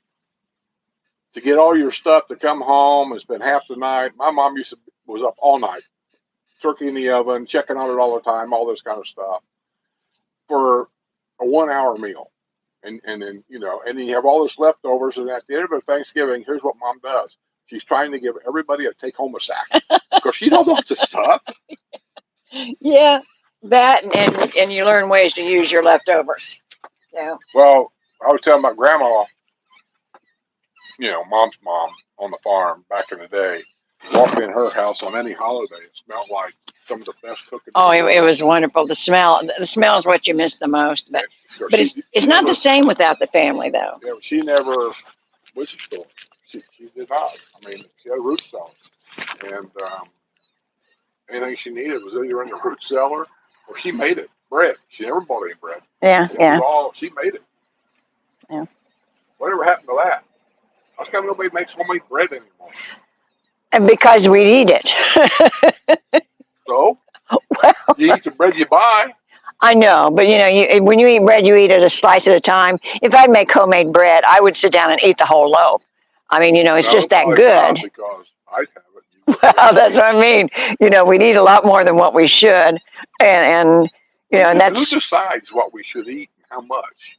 to get all your stuff to come home and spend half the night? My mom was up all night, turkey in the oven, checking on it all the time, all this kind of stuff for a 1 hour meal. And then and then you have all this leftovers, and at the end of Thanksgiving, here's what Mom does. She's trying to give everybody a take-home sack because she don't want this stuff. Yeah, that and you learn ways to use your leftovers. Yeah. Well, I was telling my grandma, Mom's mom on the farm back in the day, walking in her house on any holiday, it smelled like some of the best cooking. Oh, it was wonderful. The smell is what you miss the most. But it's not the same without the family, though. Yeah, she never was a store. She did not. I mean, she had a root cellar, and anything she needed was either in the root cellar or she made it. Bread. She never bought any bread. Yeah, yeah. She made it. Yeah. Whatever happened to that? How come nobody makes homemade bread anymore? And because we eat it. So? Well, you eat the bread you buy. I know, but when you eat bread, you eat it a slice at a time. If I'd make homemade bread, I would sit down and eat the whole loaf. I mean, it's just that good. Because I have it. Well, that's what I mean. We eat a lot more than what we should, and that's who decides what we should eat and how much.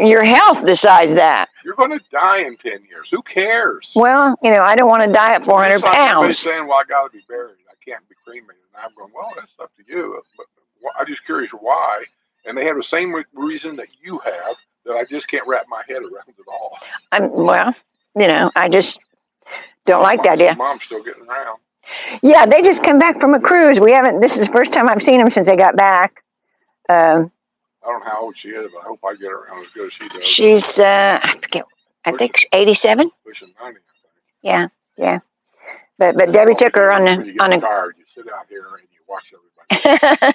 Your health decides that. You're going to die in 10 years. Who cares? Well, I don't want to die at 400 pounds. Everybody's saying, well, I got to be buried. I can't be cremated. And I'm going, well, that's up to you. But I'm just curious why. And they have the same reason that you have that I just can't wrap my head around at all. I just don't like the idea. Mom's still getting around. Yeah, they just come back from a cruise. This is the first time I've seen them since they got back. I don't know how old she is, but I hope I get her around as good as she does. She's, I forget, I think 87. Pushing 90, I think. Yeah, yeah. But Debbie took her on the. Tired, you sit out here and you watch everybody.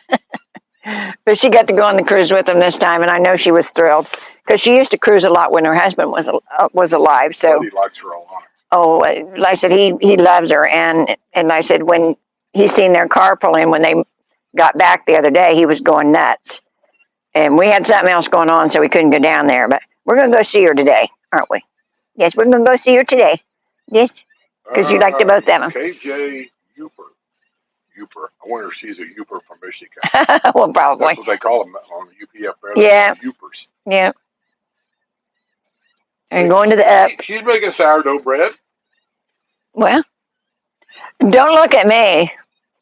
But she got to go on the cruise with them this time, and I know she was thrilled because she used to cruise a lot when her husband was alive. So he likes her a lot. Oh, like I said, he loves her, and I said when he seen their car pull in when they got back the other day, he was going nuts. And we had something else going on, so we couldn't go down there. But we're going to go see her today, aren't we? Yes, we're going to go see her today. Yes, because you like to both of them. KJ Uper. I wonder if she's a Uper from Michigan. Well, probably. That's what they call them on the UPF. Yeah. Upers. Yeah. And going to the up. She's making sourdough bread. Well, don't look at me.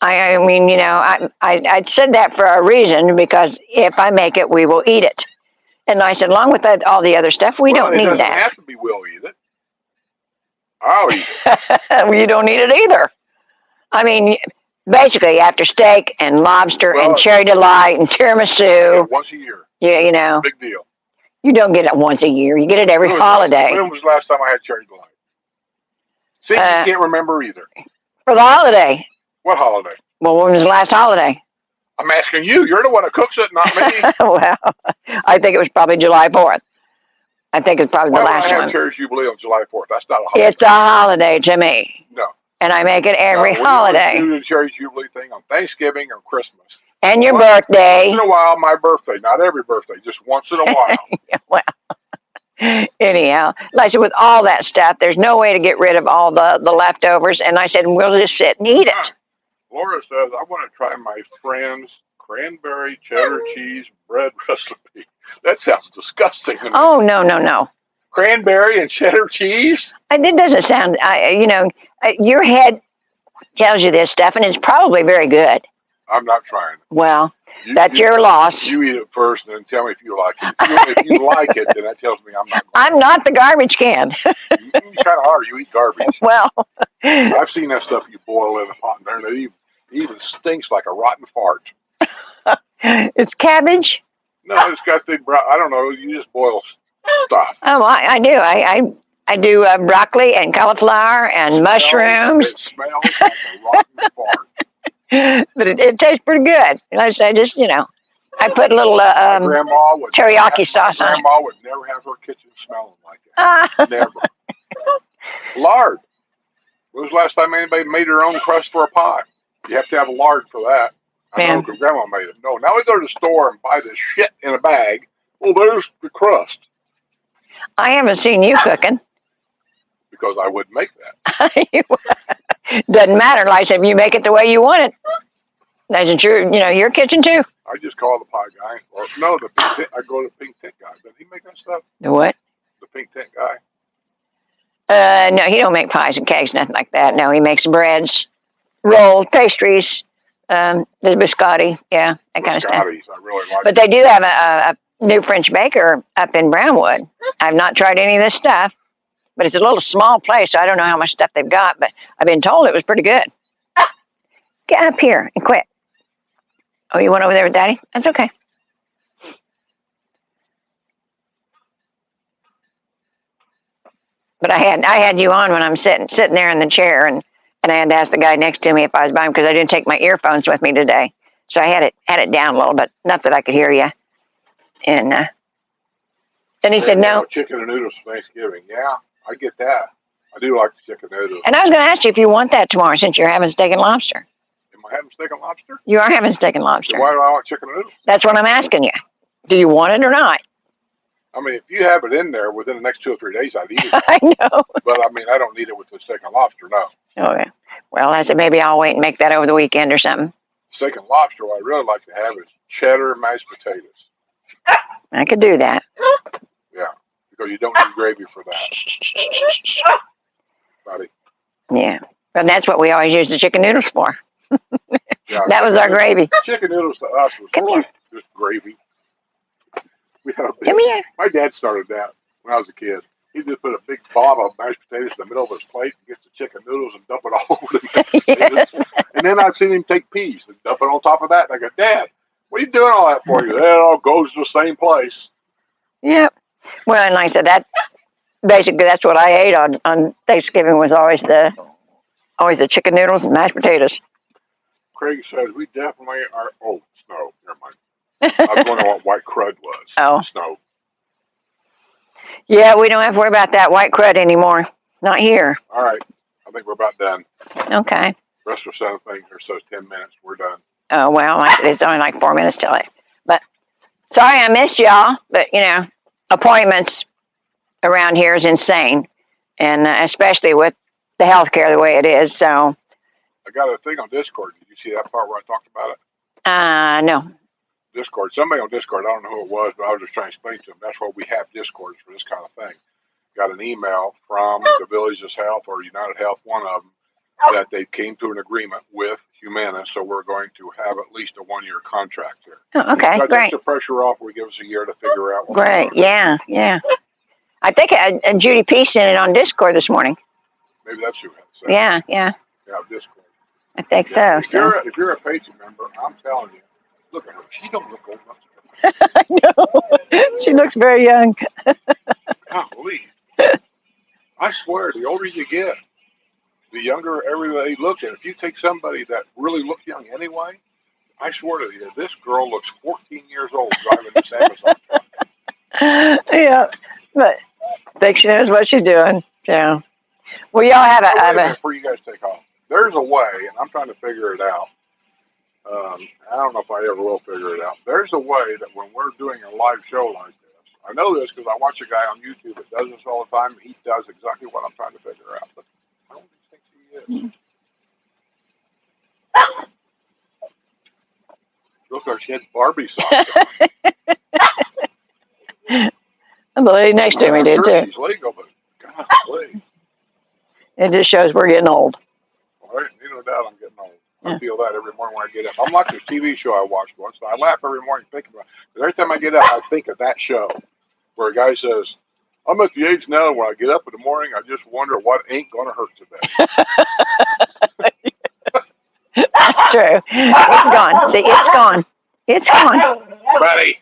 I mean, I said that for a reason, because if I make it, we will eat it. And I said, along with that, all the other stuff, we don't need that. It doesn't have to be we'll eat it. I'll eat it. Well, you don't eat it either. I mean, basically, after steak and lobster and cherry delight and tiramisu. Once a year. Yeah, Big deal. You don't get it once a year. You get it every holiday. When was the last time I had cherry delight? See, you can't remember either. For the holiday. What holiday? Well, when was the last holiday? I'm asking you. You're the one that cooks it, not me. Well, I think it was probably July 4th. I think it's probably the last one. I have Cherry Jubilee on July 4th. That's not a holiday. It's a holiday to me. No. And I make it every holiday. We do the Cherry Jubilee thing on Thanksgiving or Christmas. And your birthday. Once in a while, my birthday. Not every birthday, just once in a while. Well, anyhow, like I said, with all that stuff, there's no way to get rid of all the leftovers. And I said, we'll just sit and eat it. Laura says, I want to try my friend's cranberry cheddar cheese bread recipe. That sounds disgusting to me. Oh, no. Cranberry and cheddar cheese? It doesn't sound, your head tells you this stuff, and it's probably very good. I'm not trying it. Well, that's your loss. You eat it first and then tell me if you like it. If you like it, then that tells me I'm not. I'm not the garbage can. You kind of are. You eat garbage. Well. I've seen that stuff you boil in a pot, and it even stinks like a rotten fart. It's cabbage? No, it's got I don't know. You just boil stuff. Oh, I do. I do broccoli and cauliflower and mushrooms. It smells like a rotten fart. But it tastes pretty good. Like I say, just, I put a little My grandma would teriyaki sauce on it. My grandma would never have her kitchen smelling like Ah, that. Never. Lard. When was the last time anybody made their own crust for a pie? You have to have a lard for that. I know Man. because Grandma made it. No, now we go to the store and buy this shit in a bag. Well, there's the crust. I haven't seen you cooking. Because I wouldn't make that. Doesn't matter. Like I said, if you make it the way you want it, that's your kitchen too. I just call the pie guy. Or no, the pink tent, I go to the pink tent guy. Does he make that stuff? The what? The pink tent guy. No, he don't make pies and cakes, nothing like that. No, he makes breads, rolls, pastries, the biscotti, yeah, that kind of stuff. Biscottis, I really like. But they do have a new French baker up in Brownwood. I've not tried any of this stuff, but it's a little small place, so I don't know how much stuff they've got, but I've been told it was pretty good. Get up here and quit. Oh, you went over there with Daddy? That's okay. But I had you on when I'm sitting there in the chair, and I had to ask the guy next to me if I was buying, because I didn't take my earphones with me today, so I had it down a little bit, enough that I could hear you. And then he said no. Chicken and noodles for Thanksgiving. Yeah, I get that. I do like the chicken noodles. And I was going to ask you if you want that tomorrow, since you're having steak and lobster. Am I having steak and lobster? You are having steak and lobster. So why do I want chicken noodles? That's what I'm asking you. Do you want it or not? I mean, if you have it in there within the next 2 or 3 days, I'd eat it. I know. But I mean, I don't need it with the steak and lobster, no. Okay. Well, I said maybe I'll wait and make that over the weekend or something. Steak and lobster, what I'd really like to have is cheddar mashed potatoes. I could do that. Yeah, because you don't need gravy for that. Buddy. Yeah. But that's what we always use the chicken noodles for. Yeah, That was our gravy. chicken noodles to us was Come like just gravy. We had a big, Come here. My dad started that when I was a kid. He just put a big blob of mashed potatoes in the middle of his plate and gets the chicken noodles and dump it all over the mashed potatoes. And then I've seen him take peas and dump it on top of that. And I go, Dad, what are you doing all that for? You? It all goes to the same place. Yep. Well, and like I said, basically that's what I ate on Thanksgiving, was always the chicken noodles and mashed potatoes. Craig says we definitely are. Oh, snow. Never mind. I was wondering what white crud was. Oh. Snow. Yeah, we don't have to worry about that white crud anymore. Not here. All right. I think we're about done. Okay. Rest of the thing or so 10 minutes. We're done. Oh, well, it's only like 4 minutes till it. But sorry I missed y'all. But, appointments around here is insane. And especially with the healthcare the way it is. So. I got a thing on Discord. Did you see that part where I talked about it? No. Discord. Somebody on Discord, I don't know who it was, but I was just trying to explain to them. That's why we have Discords for this kind of thing. Got an email from the Villages Health or United Health, one of them, that they came to an agreement with Humana, so we're going to have at least a 1-year contract here. Oh, okay, that great. takes the pressure off. We give us a year to figure out. Great, yeah. I think Judy P sent it on Discord this morning. Maybe that's who had it. Yeah, Discord. I think Yeah. so. If you're a patron member, I'm telling you, look at her. She don't look old enough. I know. She looks very young. Golly. I swear, the older you get, the younger everybody looks. And if you take somebody that really looks young anyway, I swear to you, this girl looks 14 years old driving this Amazon truck. Yeah, but I think she knows what she's doing. Yeah. Well, y'all have a. Before you guys take off, there's a way, and I'm trying to figure it out. I don't know if I ever will figure it out. There's a way that when we're doing a live show like this, I know this because I watch a guy on YouTube that does this all the time. And he does exactly what I'm trying to figure out, but I don't think he is. Looks like she had Barbie socks on. And the lady next to me did too. She's legal, but golly. It just shows we're getting old. All right, no doubt I'm getting old. I feel that every morning when I get up. I'm like this TV show I watched once. I laugh every morning thinking about it. Because every time I get up, I think of that show where a guy says, I'm at the age now when I get up in the morning, I just wonder what ain't going to hurt today. That's true. It's gone. See, it's gone. It's gone. Buddy.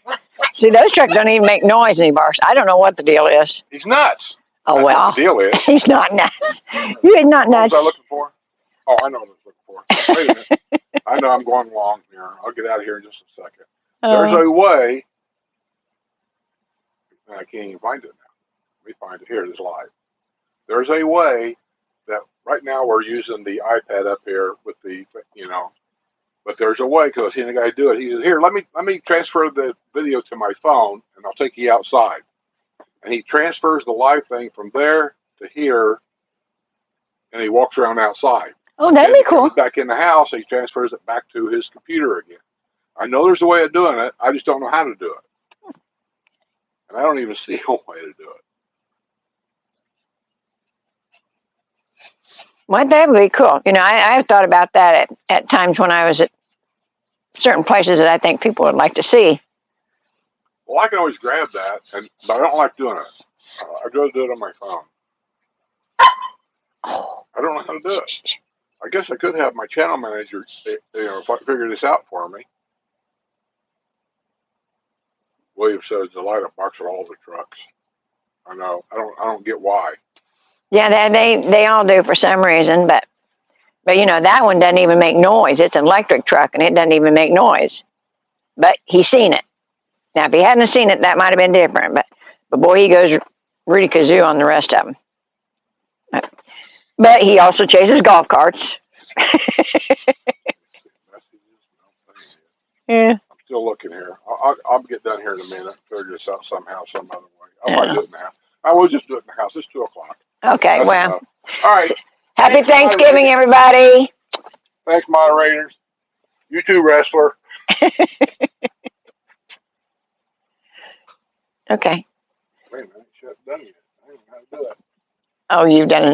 See, those trucks don't even make noise anymore. I don't know what the deal is. He's nuts. Oh, That's well. what the deal is. He's not nuts. You're not What was nuts. I looking for? Oh, I know what I was looking for. Wait a minute. I know I'm going long here. I'll get out of here in just a second. There's a way. I can't even find it now. Let me find it here. It is live. There's a way that right now we're using the iPad up here with the, but there's a way because I've seen the guy do it. He says, "Here, let me transfer the video to my phone, and I'll take you outside." And he transfers the live thing from there to here, and he walks around outside. Oh, that'd be He cool. comes back in the house, and he transfers it back to his computer again. I know there's a way of doing it. I just don't know how to do it, and I don't even see a way to do it. Well, that would be cool. I've thought about that at times when I was at certain places that I think people would like to see. Well, I can always grab that, but I don't like doing it. I'd rather do it on my phone. I don't know how to do it. I guess I could have my channel manager, figure this out for me. William says the light up box are all the trucks. I know. I don't get why. Yeah, they all do for some reason, but that one doesn't even make noise. It's an electric truck, and it doesn't even make noise. But he's seen it. Now, if he hadn't seen it, that might have been different. But boy, he goes Rudy Kazoo on the rest of them. But he also chases golf carts. Yeah. I'm still looking here. I'll get done here in a minute. Figure this out somehow, some other way. I might do it in the house. I will just do it in the house. It's 2:00. Okay, That's well. enough. All right. Happy Thanksgiving, everybody. Thanks, moderators. You too, wrestler. Okay. Wait a minute. Shut done yet. I don't know how to do that. Oh, you've done